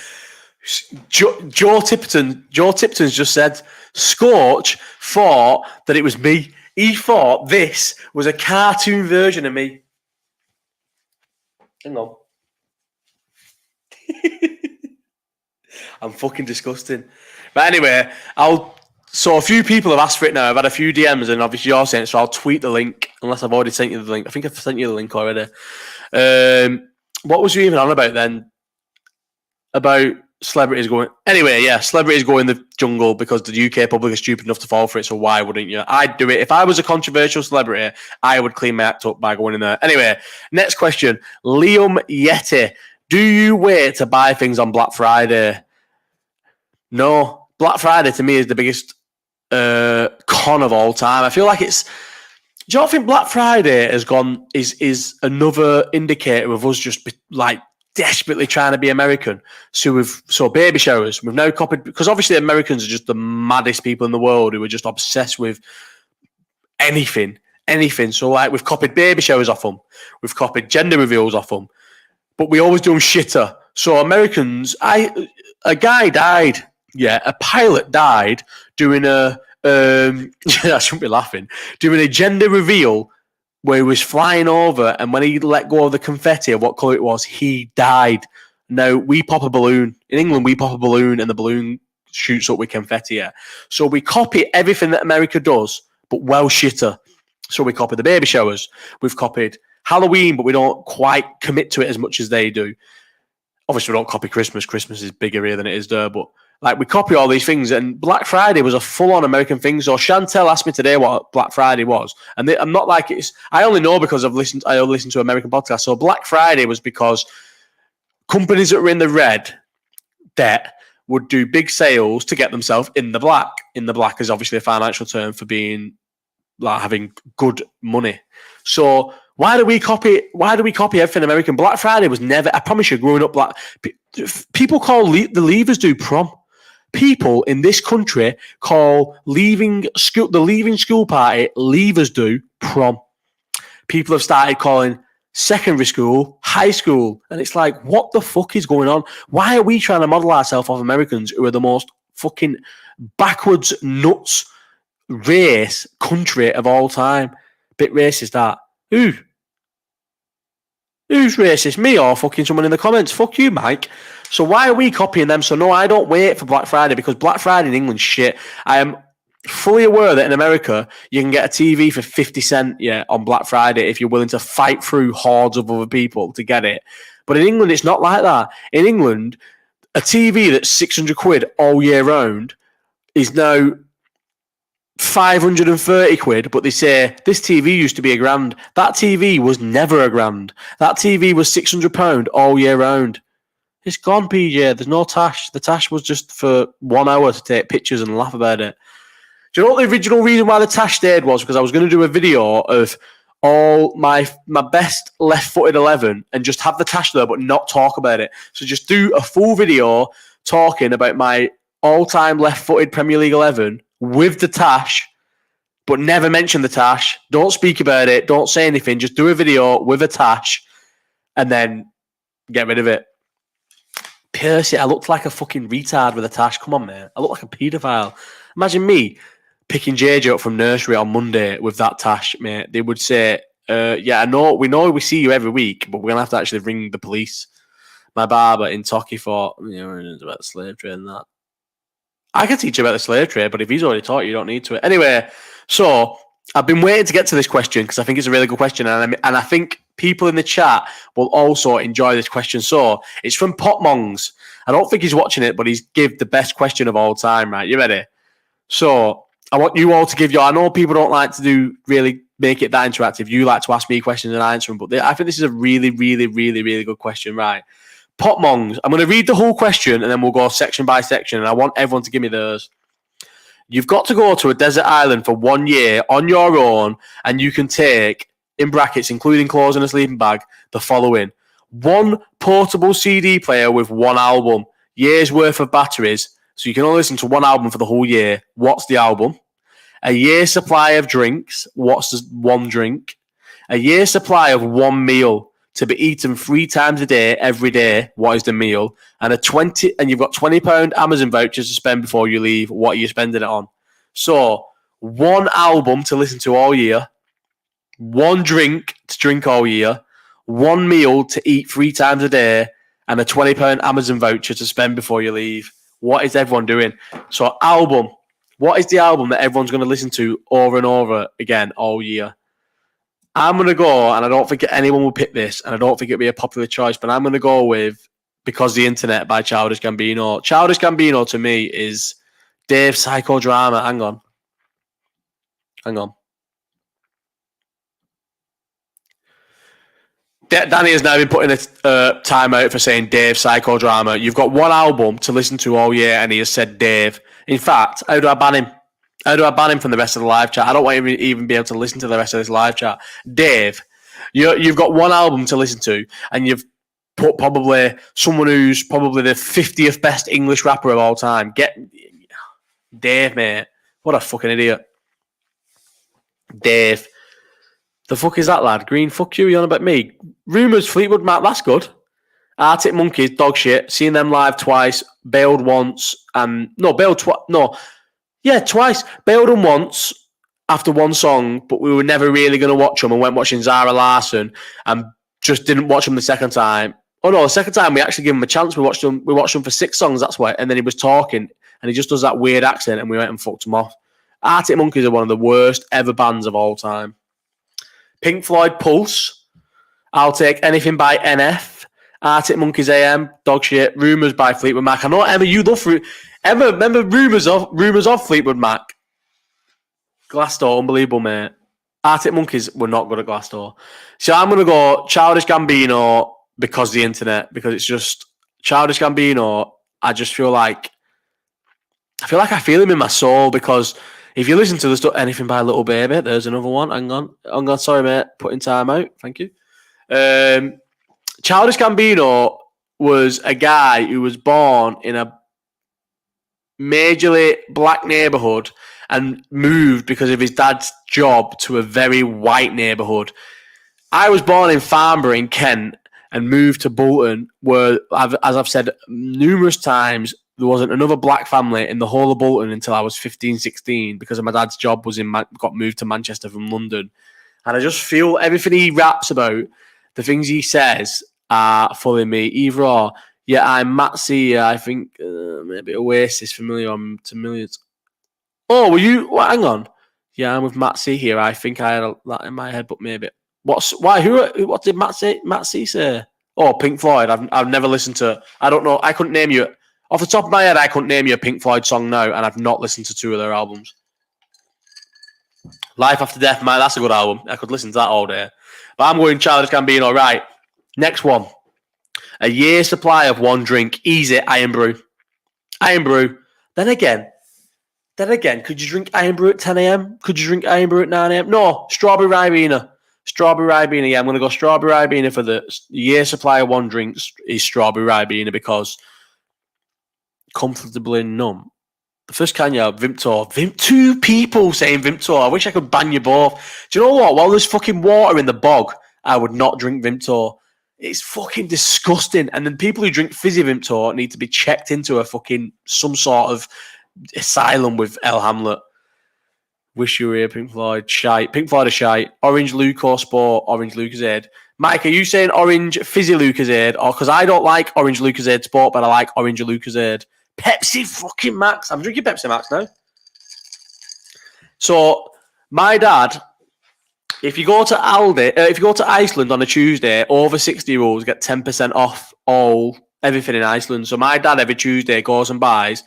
Joe Tipton's just said, Scorch thought that it was me. He thought this was a cartoon version of me. Hang on. I'm fucking disgusting. But anyway, so a few people have asked for it now. I've had a few DMs and obviously you're saying it, so I'll tweet the link unless I've already sent you the link. I think I've sent you the link already. What was you even on about then? About celebrities going... Anyway, yeah, celebrities go in the jungle because the UK public is stupid enough to fall for it, so why wouldn't you? I'd do it. If I was a controversial celebrity, I would clean my act up by going in there. Anyway, next question. Liam Yeti. Do you wait to buy things on Black Friday? No. Black Friday to me is the biggest con of all time. I feel like it's... Do you not think Black Friday is another indicator of us just like desperately trying to be American? So baby showers, we've now copied, because obviously Americans are just the maddest people in the world who are just obsessed with anything. So like we've copied baby showers off them, we've copied gender reveals off them, but we always do them shitter. So Americans, a guy died Yeah, a pilot died doing a. I shouldn't be laughing. Doing a gender reveal where he was flying over, and when he let go of the confetti of what colour it was, he died. Now, we pop a balloon. In England, we pop a balloon, and the balloon shoots up with confetti. Yeah. So we copy everything that America does, but well shitter. So we copy the baby showers. We've copied Halloween, but we don't quite commit to it as much as they do. Obviously, we don't copy Christmas. Christmas is bigger here than it is there, but like we copy all these things. And Black Friday was a full-on American thing. So Chantel asked me today what Black Friday was, and I'm not like it's. I only know because I listened to American podcasts. So Black Friday was because companies that were in the red debt would do big sales to get themselves in the black. In the black is obviously a financial term for being like having good money. So why do we copy everything American? Black Friday was never. I promise you, growing up, black people call the leavers do prom. People in this country call the leaving school party leavers do prom. People have started calling secondary school high school, and it's like, what the fuck is going on? Why are we trying to model ourselves off Americans, who are the most fucking backwards nuts race country of all time? Bit racist that. Who's racist? Me or fucking someone in the comments? Fuck you, Mike. So why are we copying them? So no, I don't wait for Black Friday, because Black Friday in England shit. I am fully aware that in America you can get a TV for 50 cents on Black Friday if you're willing to fight through hordes of other people to get it. But in England it's not like that. In England, a TV that's 600 quid all year round is now 530 quid, but they say this TV used to be £1,000. That TV was never £1,000. That TV was £600 all year round. It's gone, PJ. There's no tash. The tash was just for 1 hour to take pictures and laugh about it. Do you know what the original reason why the tash stayed was? Because I was going to do a video of all my best left-footed 11 and just have the tash there but not talk about it. So just do a full video talking about my all-time left-footed Premier League 11 with the tash, but never mention the tash. Don't speak about it. Don't say anything. Just do a video with a tash and then get rid of it. Percy, I looked like a fucking retard with a tash. Come on, man. I look like a paedophile. Imagine me picking JJ up from nursery on Monday with that tash, mate. They would say, yeah, I know, we see you every week, but we're going to have to actually ring the police. My barber in Toki thought, it's about the slave trade and that. I can teach you about the slave trade, but if he's already taught you, you don't need to. Anyway, so I've been waiting to get to this question because I think it's a really good question, and I think people in the chat will also enjoy this question. So it's from Potmongs. I don't think he's watching it, but he's give the best question of all time, right? You ready? So I want you all to give your... I know people don't like to really make it that interactive. You like to ask me questions and I answer them, but I think this is a really, really, really, really good question, right? Potmongs. I'm going to read the whole question and then we'll go section by section, and I want everyone to give me theirs. You've got to go to a desert island for 1 year on your own, and you can take, in brackets, including clothes and a sleeping bag, the following: 1 portable CD player with 1 album, year's worth of batteries, so you can only listen to 1 album for the whole year. What's the album? A year's supply of drinks. What's the 1 drink? A year's supply of 1 meal to be eaten 3 times a day, every day. What is the meal? And you've got £20 Amazon vouchers to spend before you leave. What are you spending it on? So 1 album to listen to all year, 1 drink to drink all year, 1 meal to eat 3 times a day, and a £20 Amazon voucher to spend before you leave. What is everyone doing? So album. What is the album that everyone's going to listen to over and over again all year? I'm going to go, and I don't think anyone will pick this, and I don't think it'll be a popular choice, but I'm going to go with Because the Internet by Childish Gambino. Childish Gambino, to me, is Dave's psychodrama. Hang on. Danny has now been putting a time out for saying Dave's psychodrama. You've got 1 album to listen to all year, and he has said Dave. In fact, how do I ban him? How do I ban him from the rest of the live chat? I don't want him to even be able to listen to the rest of this live chat. Dave, you've got 1 album to listen to, and you've put probably someone who's probably the 50th best English rapper of all time. Get Dave, mate. What a fucking idiot. Dave. The fuck is that, lad? Green, fuck you. You're on about me. Rumours, Fleetwood Mac. That's good. Arctic Monkeys, dog shit. Seen them live twice. Bailed once. Twice. Bailed them once after one song, but we were never really going to watch them and went watching Zara Larsson and just didn't watch them the second time. Oh no, the second time we actually gave him a chance. We watched them for 6 songs, that's why. And then he was talking and he just does that weird accent and we went and fucked him off. Arctic Monkeys are one of the worst ever bands of all time. Pink Floyd, Pulse. I'll take anything by NF. Arctic Monkeys, AM, dog shit. Rumours by Fleetwood Mac. I know, Emma, you love Emma, remember Rumours of Fleetwood Mac? Glassdoor, unbelievable, mate. Arctic Monkeys were not good at Glassdoor. So I'm going to go Childish Gambino because of the internet, because it's just Childish Gambino. I feel I feel him in my soul, because if you listen to the stuff, anything by Little Baby, there's another one. Hang on. Sorry, mate. Putting time out. Thank you. Childish Gambino was a guy who was born in a majorly black neighborhood and moved because of his dad's job to a very white neighborhood. I was born in Farnborough in Kent and moved to Bolton, where, as I've said numerous times, there wasn't another black family in the whole of Bolton until I was 15, 16, because of my dad's job got moved to Manchester from London. And I just feel everything he raps about, the things he says are fully me. Either or, yeah, I'm Matt C. I think maybe Oasis, familiar to millions. Oh, were you? Well, hang on. Yeah, I'm with Matt C here. I think I had that in my head, but maybe. What did Matt C say? Oh, Pink Floyd. I've never listened to. I don't know. I couldn't name you off the top of my head. I couldn't name you a Pink Floyd song now, and I've not listened to 2 of their albums. Life After Death, man, that's a good album. I could listen to that all day. But I'm going Childish Gambino. Right. Next one. A year's supply of one drink. Easy, Iron Brew. Iron Brew. Then again, could you drink Iron Brew at 10 a.m.? Could you drink Iron Brew at 9 a.m.? No, Strawberry Ribena. Strawberry Ribena, yeah, I'm going to go Strawberry Ribena for the year supply of one drink is Strawberry Ribena, because comfortably numb. The first can you have Vimtor. 2 people saying Vimtor. I wish I could ban you both. Do you know what? While there's fucking water in the bog, I would not drink Vimtor. It's fucking disgusting. And then people who drink fizzy Vimtor need to be checked into some sort of asylum with Hamlett. Wish you were here, Pink Floyd. Shite. Pink Floyd are shite. Orange Lucozade Sport, Orange Lucozade. Mike, are you saying orange fizzy Lucozade? Or because I don't like orange Lucozade Sport, but I like orange Lucozade. Pepsi fucking Max. I'm drinking Pepsi Max now. So, my dad, if you go to Aldi, if you go to Iceland on a Tuesday, over 60-year-olds get 10% off everything in Iceland. So my dad every Tuesday goes and buys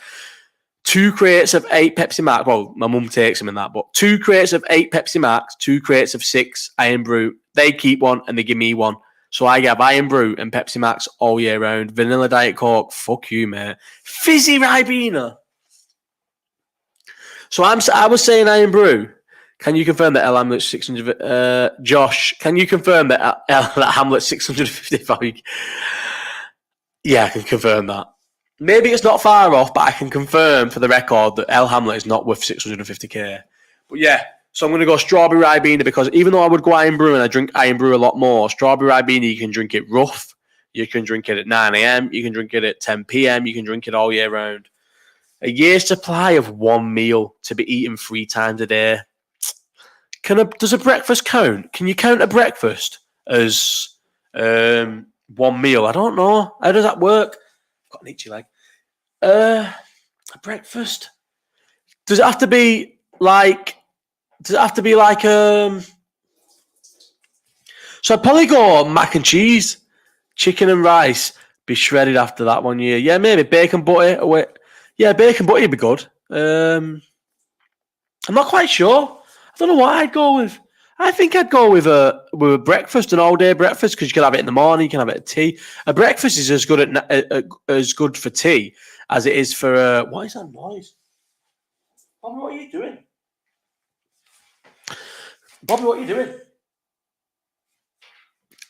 2 crates of 8 Pepsi Max. Well, my mum takes him in that, but 2 crates of 8 Pepsi Max, 2 crates of 6 Iron Brew. They keep one and they give me one. So I get Iron Brew and Pepsi Max all year round. Vanilla Diet Coke, fuck you, mate. Fizzy Ribena. So I was saying Iron Brew. Can you confirm that Hamlet's 600? Josh, can you confirm that Hamlet's 650? Yeah, I can confirm that. Maybe it's not far off, but I can confirm for the record that Hamlet is not worth 650k. But yeah, so I'm going to go Strawberry Ribena, because even though I would go Iron Brew and I drink Iron Brew a lot more, Strawberry Ribena, you can drink it rough. You can drink it at 9 a.m. You can drink it at 10 p.m. You can drink it all year round. A year's supply of one meal to be eaten 3 times a day. Does a breakfast count? Can you count a breakfast as one meal? I don't know. How does that work? I've got an itchy leg. A breakfast. Does it have to be like? So I'd probably go mac and cheese, chicken and rice. Be shredded after that one year. Yeah, maybe bacon butty. Yeah, bacon butty would be good. I'm not quite sure. I don't know what I'd go with. I think I'd go with a breakfast, an all-day breakfast, because you can have it in the morning, you can have it at tea. A breakfast is as good for tea as it is for... what is that noise? Bobby, what are you doing? Bobby, what are you doing?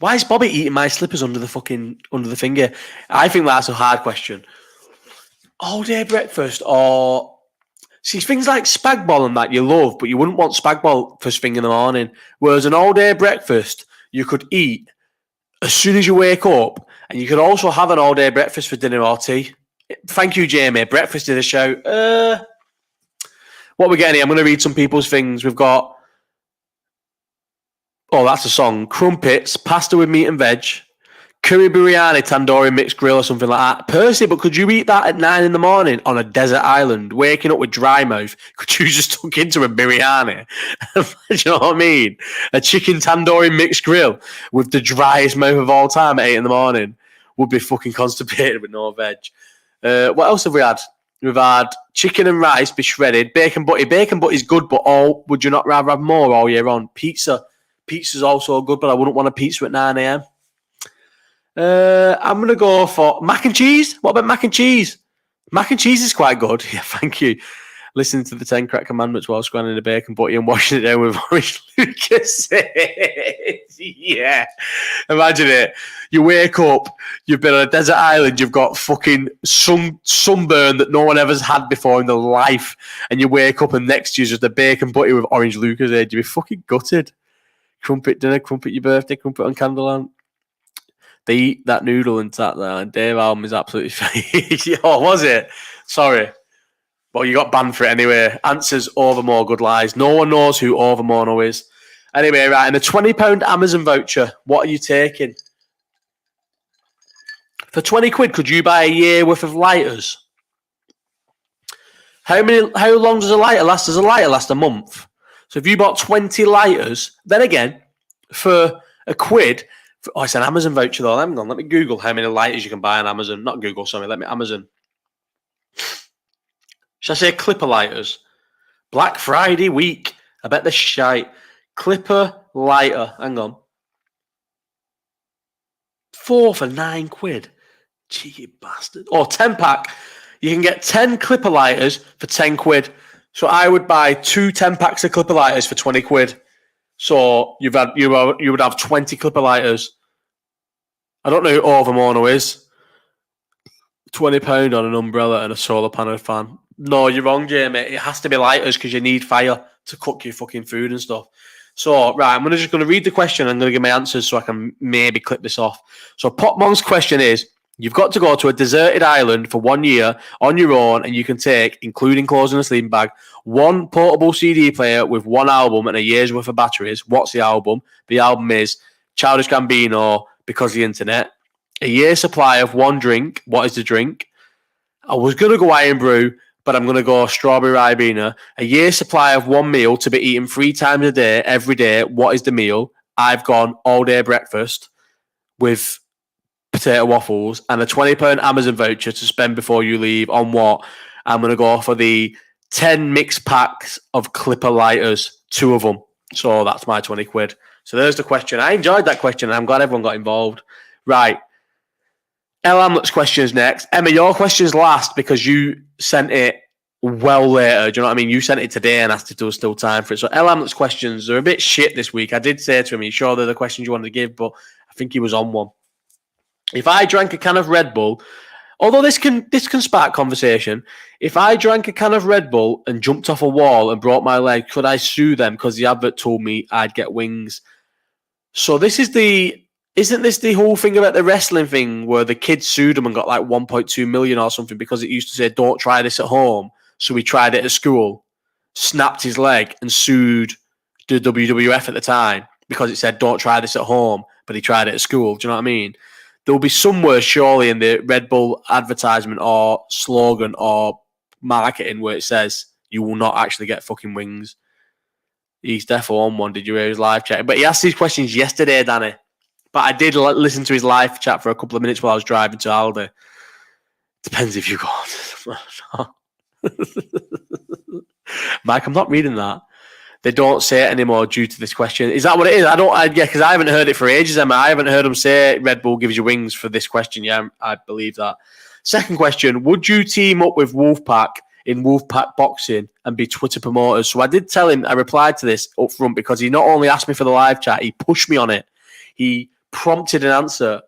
Why is Bobby eating my slippers under the finger? I think that's a hard question. All-day breakfast or... See, things like spag bol and that you love, but you wouldn't want spag bol first thing in the morning. Whereas an all-day breakfast, you could eat as soon as you wake up And you could also have an all-day breakfast for dinner or tea. Thank you, Jamie. Breakfast is a shout. What are we getting here? I'm going to read some people's things. We've got... Oh, that's a song. Crumpets, pasta with meat and veg, curry biryani, tandoori mixed grill or something like that. Percy, but could you eat that at 9 in the morning on a desert island, waking up with dry mouth? Could you just tuck into a biryani? Do you know what I mean? A chicken tandoori mixed grill with the driest mouth of all time at 8 in the morning would be fucking constipated with no veg. What else have we had? We've had chicken and rice be shredded, bacon butty. Bacon butty's good, but would you not rather have more all year on? Pizza's also good, but I wouldn't want a pizza at 9 a.m. I'm going to go for mac and cheese. What about mac and cheese? Mac and cheese is quite good. Yeah, thank you. Listening to the 10 Crack Commandments while scrambling the bacon butty and washing it down with orange Lucas. Yeah. Imagine it. You wake up, you've been on a desert island, you've got fucking sunburn that no one ever's had before in their life, and you wake up and next to you is just a bacon butty with orange Lucas in. You'd be fucking gutted. Crumpet dinner, crumpet your birthday, crumpet on candleland. They eat that noodle and that there, and Dave album is absolutely fake. Oh, was it? Sorry. Well, you got banned for it anyway. Answers Overmore, good lies. No one knows who Overmore is. Anyway, right, and a £20 Amazon voucher. What are you taking? For 20 quid, could you buy a year worth of lighters? How long does a lighter last? Does a lighter last a month? So if you bought 20 lighters, then again, for a quid, it's an Amazon voucher though. Hang on, let me Google how many lighters you can buy on Amazon. Not Google, sorry, let me Amazon. Should I say Clipper lighters? Black Friday week. I bet they're shite. Clipper lighter. Hang on. 4 for 9 quid. Cheeky bastard. Oh, 10 pack. You can get 10 Clipper lighters for 10 quid. So I would buy 2 10 packs of Clipper lighters for 20 quid. So you would have 20 Clipper lighters. I don't know who Overmorno is. £20 on an umbrella and a solar panel fan. No, you're wrong, Jamie. It has to be lighters because you need fire to cook your fucking food and stuff. So, right, I'm just going to read the question and I'm going to give my answers so I can maybe clip this off. So, Popmon's question is, you've got to go to a deserted island for 1 year on your own and you can take, including clothes and a sleeping bag, 1 portable CD player with 1 album and a year's worth of batteries. What's the album? The album is Childish Gambino, Because of the Internet. A year's supply of 1 drink. What is the drink? I was going to go Iron Brew, but I'm going to go Strawberry Ribena. A year's supply of 1 meal to be eaten 3 times a day, every day. What is the meal? I've gone all day breakfast with potato waffles and a £20 Amazon voucher to spend before you leave on what? I'm going to go for the 10 mixed packs of Clipper lighters, 2 of them. So that's my 20 quid. So there's the question. I enjoyed that question and I'm glad everyone got involved. Right. El Hamlett's question is next. Emma, your question's last because you sent it well later. Do you know what I mean? You sent it today and asked if there was still time for it. So El Hamlett's questions are a bit shit this week. I did say to him, are you sure they're the questions you wanted to give? But I think he was on one. If I drank a can of Red Bull, although this can spark conversation, if I drank a can of Red Bull and jumped off a wall and broke my leg, could I sue them because the advert told me I'd get wings? So isn't this the whole thing about the wrestling thing where the kid sued him and got like 1.2 million or something because it used to say, don't try this at home. So he tried it at school, snapped his leg and sued the WWF at the time because it said, don't try this at home, but he tried it at school. Do you know what I mean? There'll be somewhere surely in the Red Bull advertisement or slogan or marketing where it says you will not actually get fucking wings. He's definitely on one. Did you hear his live chat? But he asked these questions yesterday, Danny. But I did listen to his live chat for a couple of minutes while I was driving to Aldi. Depends if you got. Mike, I'm not reading that. They don't say it anymore due to this question. Is that what it is? Because I haven't heard it for ages, Emma. I haven't heard them say Red Bull gives you wings for this question. Yeah, I believe that. Second question, would you team up with Wolfpack in Wolfpack Boxing and be Twitter promoters? So I did tell him, I replied to this up front because he not only asked me for the live chat, he pushed me on it. He prompted an answer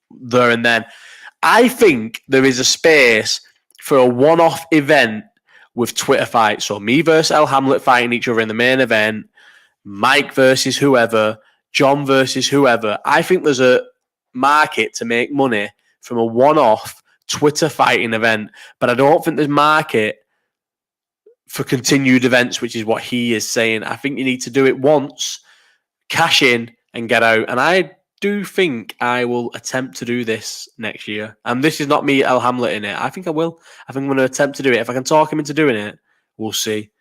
there and then. I think there is a space for a one-off event with Twitter fights. So me versus El Hamlett fighting each other in the main event, Mike versus whoever, John versus whoever. I think there's a market to make money from a one-off Twitter fighting event, but I don't think there's market for continued events, which is what he is saying. I think you need to do it once, cash in, and get out. And I do think I will attempt to do this next year. And this is not me, Hamlett, in it. I think I will. I think I'm going to attempt to do it. If I can talk him into doing it, we'll see.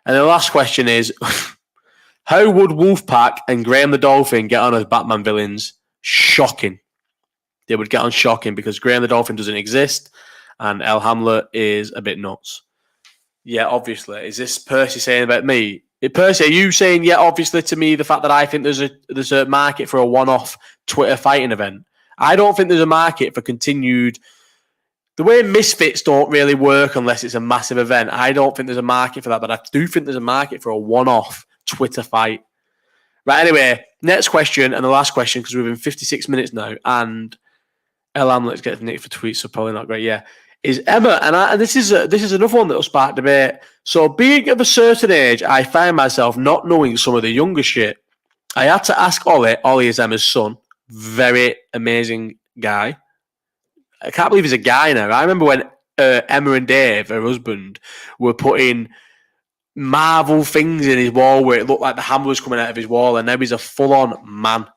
And the last question is, how would Wolfpack and Graham the Dolphin get on as Batman villains? Shocking. They would get on shocking because Graham the Dolphin doesn't exist and El Hamlett is a bit nuts. Yeah, obviously. Is this Percy saying about me? Percy, are you saying, yeah, obviously to me, the fact that I think there's a market for a one-off Twitter fighting event? I don't think there's a market for continued... The way Misfits don't really work unless it's a massive event, I don't think there's a market for that, but I do think there's a market for a one-off Twitter fight. Right, anyway, next question and the last question, because we've been 56 minutes now, and El Hamlet's getting nicked for tweets, so probably not great, yeah. Is Emma, and this is another one that will spark debate. So, being of a certain age, I find myself not knowing some of the younger shit. I had to ask Ollie. Ollie is Emma's son. Very amazing guy. I can't believe he's a guy now. I remember when Emma and Dave, her husband, were putting Marvel things in his wall where it looked like the hammer was coming out of his wall, and now he's a full-on man.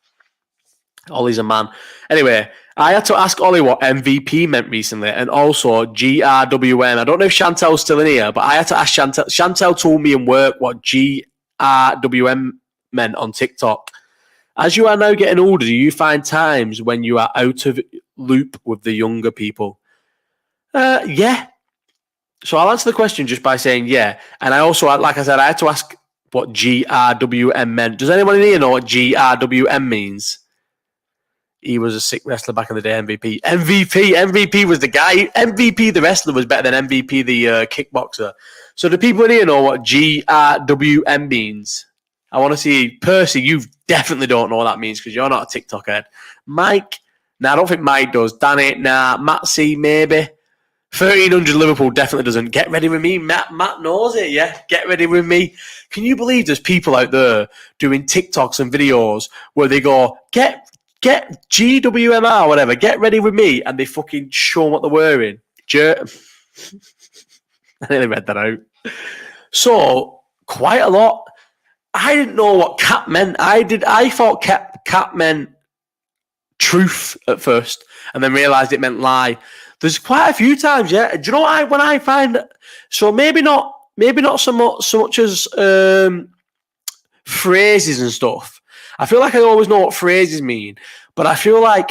Ollie's a man. Anyway, I had to ask Ollie what MVP meant recently, and also GRWM. I don't know if Chantel's still in here, but I had to ask Chantel. Chantel told me in work what GRWM meant on TikTok. As you are now getting older, do you find times when you are out of loop with the younger people? Yeah. So I'll answer the question just by saying yeah. And I also, like I said, I had to ask what GRWM meant. Does anyone in here know what GRWM means? He was a sick wrestler back in the day, MVP. MVP was the guy. MVP, the wrestler, was better than MVP, the kickboxer. So do people in here know what GRWM means? I want to see, Percy, you definitely don't know what that means because you're not a TikTok head. Mike? Nah, I don't think Mike does. Danny? Nah. Matt C? Maybe. 1300 Liverpool definitely doesn't. Get ready with me. Matt knows it, yeah? Get ready with me. Can you believe there's people out there doing TikToks and videos where they go, get GWMR, whatever, get ready with me, and they fucking show what they're wearing. I nearly read that out. So, quite a lot. I didn't know what cap meant. I thought cap meant truth at first, and then realised it meant lie. There's quite a few times, yeah. Do you know what when I find... So maybe not so much as phrases and stuff. I feel like I always know what phrases mean, but I feel like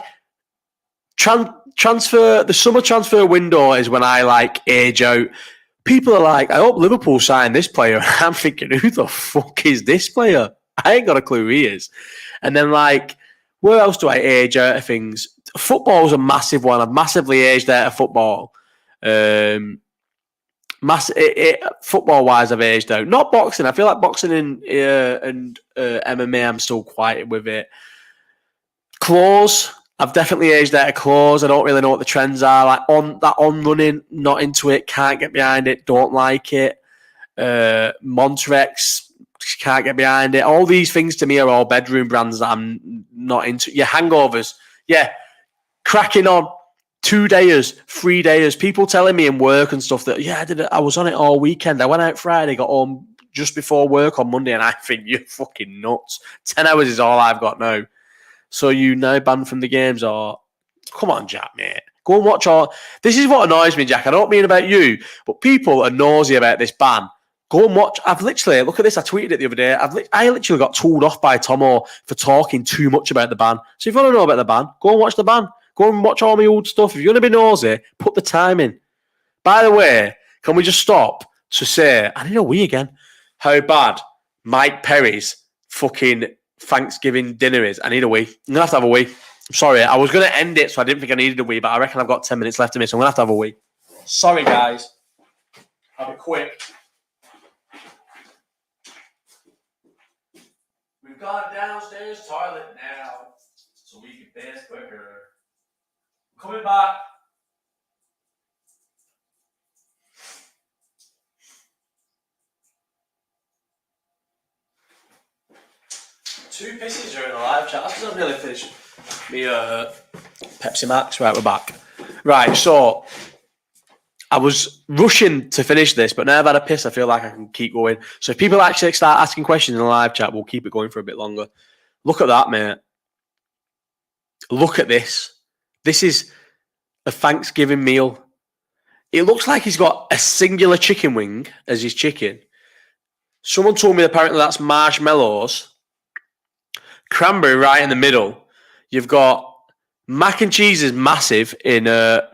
the summer transfer window is when I like age out. People are like, I hope Liverpool sign this player. I'm thinking, who the fuck is this player? I ain't got a clue who he is. And then like, where else do I age out of things? Football's a massive one. I've massively aged out of football. Football-wise, I've aged out. Not boxing. I feel like boxing and MMA, I'm still quite with it. Clothes, I've definitely aged out of clothes. I don't really know what the trends are. Like on running, not into it. Can't get behind it. Don't like it. Montrex, can't get behind it. All these things to me are all bedroom brands that I'm not into. Yeah, hangovers. Yeah, cracking on. 2 days, 3 days. People telling me in work and stuff that, yeah, I was on it all weekend. I went out Friday, got home just before work on Monday, and I think you're fucking nuts. 10 hours is all I've got now. So you now banned from the games, or... Come on, Jack, mate. Go and watch all... This is what annoys me, Jack. I don't mean about you, but people are nosy about this ban. Go and watch... I've literally... Look at this. I tweeted it the other day. I literally got tooled off by Tomo for talking too much about the ban. So if you want to know about the ban, go and watch the ban. Go and watch all my old stuff. If you're going to be nosy, put the time in. By the way, can we just stop to say, I need a wee again, how bad Mike Perry's fucking Thanksgiving dinner is? I need a wee. I'm going to have a wee. I'm sorry. I was going to end it, so I didn't think I needed a wee, but I reckon I've got 10 minutes left of me, so I'm going to have a wee. Sorry, guys. I'll be quick. We've got a downstairs toilet now, so we can piss quicker. Coming back. Two pisses during the live chat. That's because I've nearly finished. Me, Pepsi Max. Right, we're back. Right, so I was rushing to finish this, but now I've had a piss, I feel like I can keep going. So if people actually start asking questions in the live chat, we'll keep it going for a bit longer. Look at that, mate. Look at this. This is a Thanksgiving meal. It looks like he's got a singular chicken wing as his chicken. Someone told me apparently that's marshmallows, cranberry right in the middle. You've got mac and cheese is massive in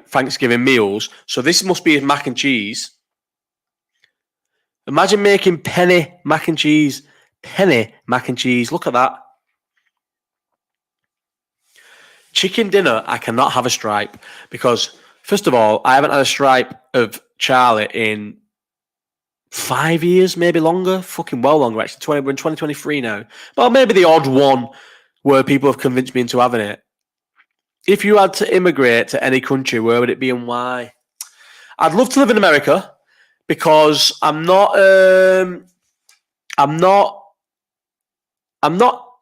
Thanksgiving meals, so this must be his mac and cheese. Imagine making penny mac and cheese. Penny mac and cheese. Look at that. Chicken dinner, I cannot have a stripe because, first of all, I haven't had a stripe of Charlie in 5 years, maybe longer. Fucking well longer, actually. We're in 2023 now. Well, maybe the odd one where people have convinced me into having it. If you had to immigrate to any country, where would it be and why? I'd love to live in America because I'm not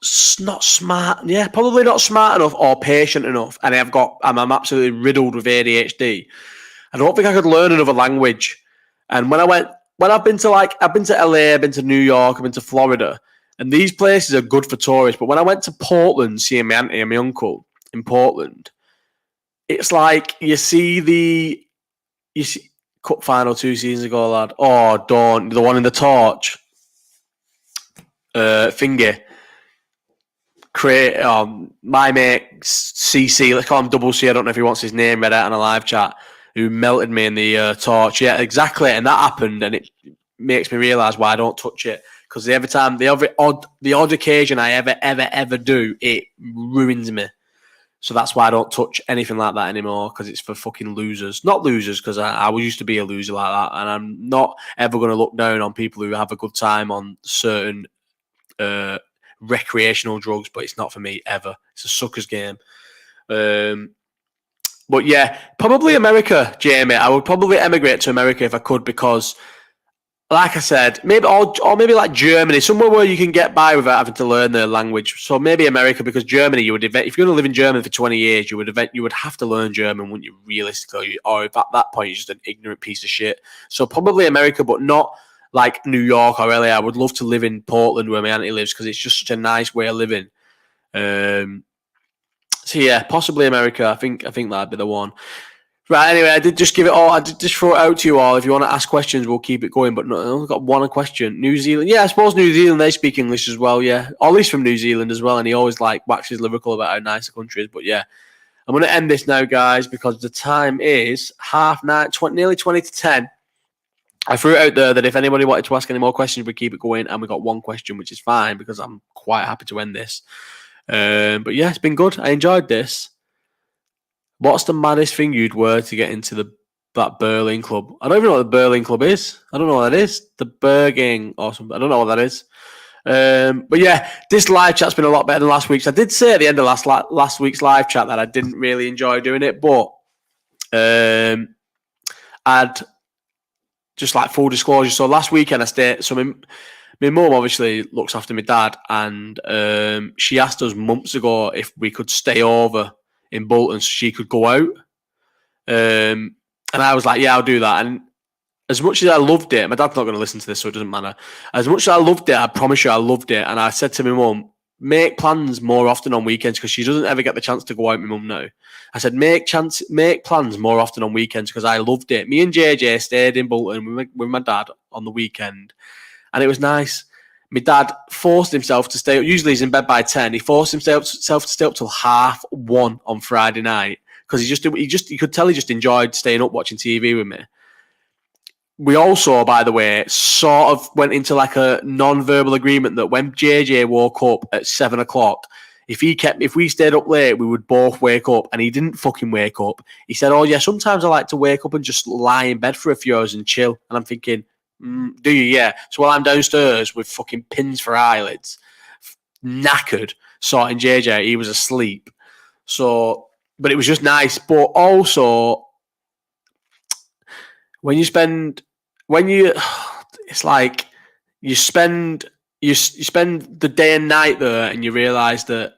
smart. Yeah, probably not smart enough or patient enough. And I'm absolutely riddled with ADHD. I don't think I could learn another language. And I've been to LA, I've been to New York, I've been to Florida, and these places are good for tourists. But when I went to Portland, seeing my auntie and my uncle in Portland, it's like you see Cup final 2 seasons ago, lad. Oh, don't the one in the torch, Finger. My mate CC, let's call him Double C. I don't know if he wants his name read out on a live chat. Who melted me in the torch? Yeah, exactly. And that happened, and it makes me realise why I don't touch it. Because the odd occasion I ever do, it ruins me. So that's why I don't touch anything like that anymore. Because it's for fucking losers. Not losers, because I used to be a loser like that, and I'm not ever going to look down on people who have a good time on certain recreational drugs. But it's not for me ever. It's a sucker's game. But yeah, probably America, Jamie. I would probably emigrate to America if I could because, like I said, maybe or maybe like Germany, somewhere where you can get by without having to learn their language. So maybe America, because Germany, if you're going to live in Germany for 20 years, you would have to learn German, wouldn't you? Realistically, or if at that point you're just an ignorant piece of shit. So probably America, but not like New York or LA. I would love to live in Portland where my auntie lives because it's just such a nice way of living. So yeah, possibly America. I think that'd be the one. Right. Anyway, I did just give it all. I did just throw it out to you all. If you want to ask questions, we'll keep it going. But no, I only got one question. New Zealand. Yeah, I suppose New Zealand, they speak English as well. Yeah, Ollie's from New Zealand as well, and he always waxes lyrical about how nice the country is. But yeah, I'm going to end this now, guys, because the time is 9:30, nearly 20 to 10. I threw it out there that if anybody wanted to ask any more questions, we'd keep it going, and we got one question, which is fine because I'm quite happy to end this. But yeah, it's been good. I enjoyed this. What's the maddest thing you'd wear to get into that Berlin club? I don't even know what the Berlin club is. I don't know what that is. The Berging or something. I don't know what that is. But yeah, this live chat's been a lot better than last week's. I did say at the end of last week's live chat that I didn't really enjoy doing it, but I'd just like full disclosure. So last weekend I stayed. So my mum obviously looks after my dad, and she asked us months ago if we could stay over in Bolton so she could go out. And I was like, yeah, I'll do that. And as much as I loved it, my dad's not going to listen to this, so it doesn't matter. As much as I loved it, I promise you I loved it. And I said to my mum, make plans more often on weekends because she doesn't ever get the chance to go out, my mum now. I said, make plans more often on weekends because I loved it. Me and JJ stayed in Bolton with my dad on the weekend, and it was nice. My dad forced himself to stay up. Usually he's in bed by 10. He forced himself to stay up till 1:30 on Friday night because you could tell he just enjoyed staying up watching TV with me. We also, by the way, sort of went into like a non-verbal agreement that when JJ woke up at 7 o'clock, if we stayed up late, we would both wake up, and he didn't fucking wake up. He said, oh yeah, sometimes I like to wake up and just lie in bed for a few hours and chill. And I'm thinking, do you? Yeah. So while I'm downstairs with fucking pins for eyelids, knackered, sorting JJ, he was asleep. So, but it was just nice. But also, it's like you spend the day and night there, and you realise that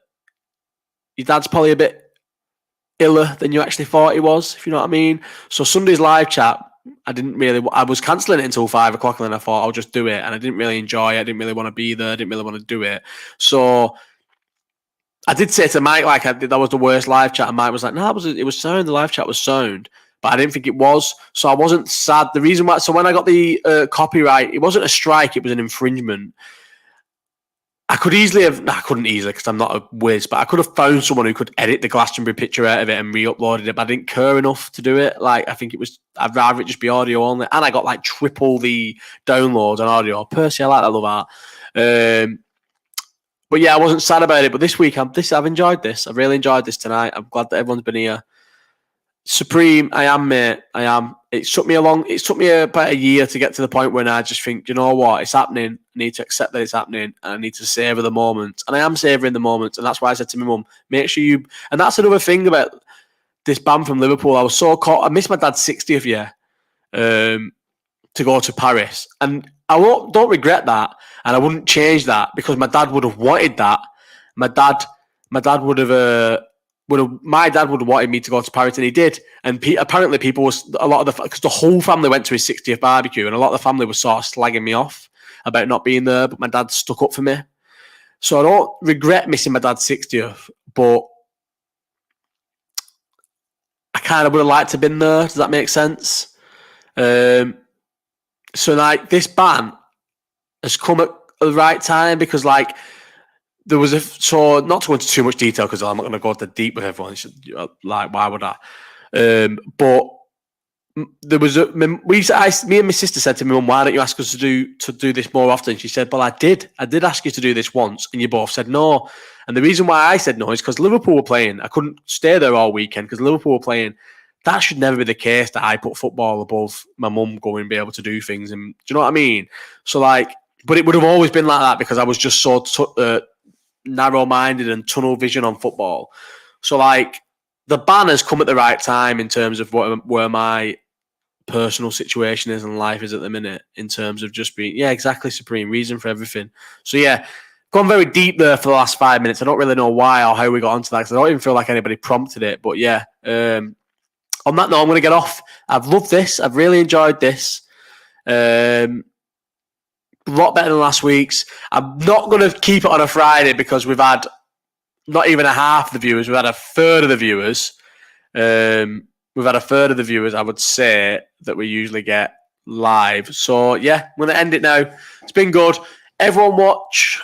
your dad's probably a bit iller than you actually thought he was, if you know what I mean. So Sunday's live chat, I was cancelling it until 5 o'clock, and then I thought I'll just do it, and I didn't really enjoy it. I didn't really want to be there. I didn't really want to do it. So I did say to Mike, like, that was the worst live chat, and Mike was like, no, it was sound. The live chat was sound, but I didn't think it was. So I wasn't sad. The reason why, so when I got the copyright, it wasn't a strike, it was an infringement. I couldn't easily because I'm not a whiz, but I could have found someone who could edit the Glastonbury picture out of it and re-uploaded it, but I didn't care enough to do it. Like, I think I'd rather it just be audio only. And I got like triple the downloads on audio. Personally, I like that, I love that. But yeah, I wasn't sad about it. But this week, I've enjoyed this. I've really enjoyed this tonight. I'm glad that everyone's been here. Supreme, I am, mate. I am. It took me about a year to get to the point where I just think, you know what, it's happening. I need to accept that it's happening, and I need to savor the moment. And I am savoring the moment, and that's why I said to my mum, make sure you. And that's another thing about this band from Liverpool. I was so caught. I missed my dad's 60th year to go to Paris, and I don't regret that, and I wouldn't change that because my dad would have wanted that. My dad would have. My dad would have wanted me to go to Paris, and he did. And apparently, because the whole family went to his 60th barbecue, and a lot of the family was sort of slagging me off about not being there. But my dad stuck up for me, so I don't regret missing my dad's 60th. But I kind of would have liked to have been there. Does that make sense? So like this ban has come at the right time because like. There was so not to go into too much detail because I'm not going to go deep with everyone. Like, why would I? But there was me and my sister said to me, Mum, why don't you ask us to do this more often? She said, well, I did ask you to do this once, and you both said no. And the reason why I said no is because Liverpool were playing. I couldn't stay there all weekend because Liverpool were playing. That should never be the case that I put football above my mum going and be able to do things. And do you know what I mean? So like, but it would have always been like that because I was just so. Narrow-minded and tunnel vision on football. So like the ban has come at the right time in terms of where my personal situation is and life is at the minute in terms of just being exactly supreme reason for everything. So yeah, gone very deep there for the last 5 minutes. I don't really know why or how we got onto that because I don't even feel like anybody prompted it. But yeah, on that note, I'm going to get off. I've loved this. I've really enjoyed this. A lot better than last week's. I'm not going to keep it on a Friday because we've had not even a half of the viewers. We've had a third of the viewers. I would say, that we usually get live. So, yeah, I'm going to end it now. It's been good. Everyone watch.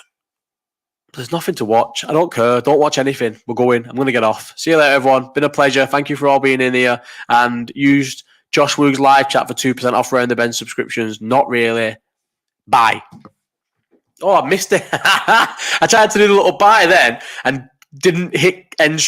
There's nothing to watch. I don't care. Don't watch anything. We're going. I'm going to get off. See you later, everyone. Been a pleasure. Thank you for all being in here. And used Josh Woog's live chat for 2% off round the bench subscriptions. Not really. Bye. Oh, I missed it. I tried to do the little bye then and didn't hit end.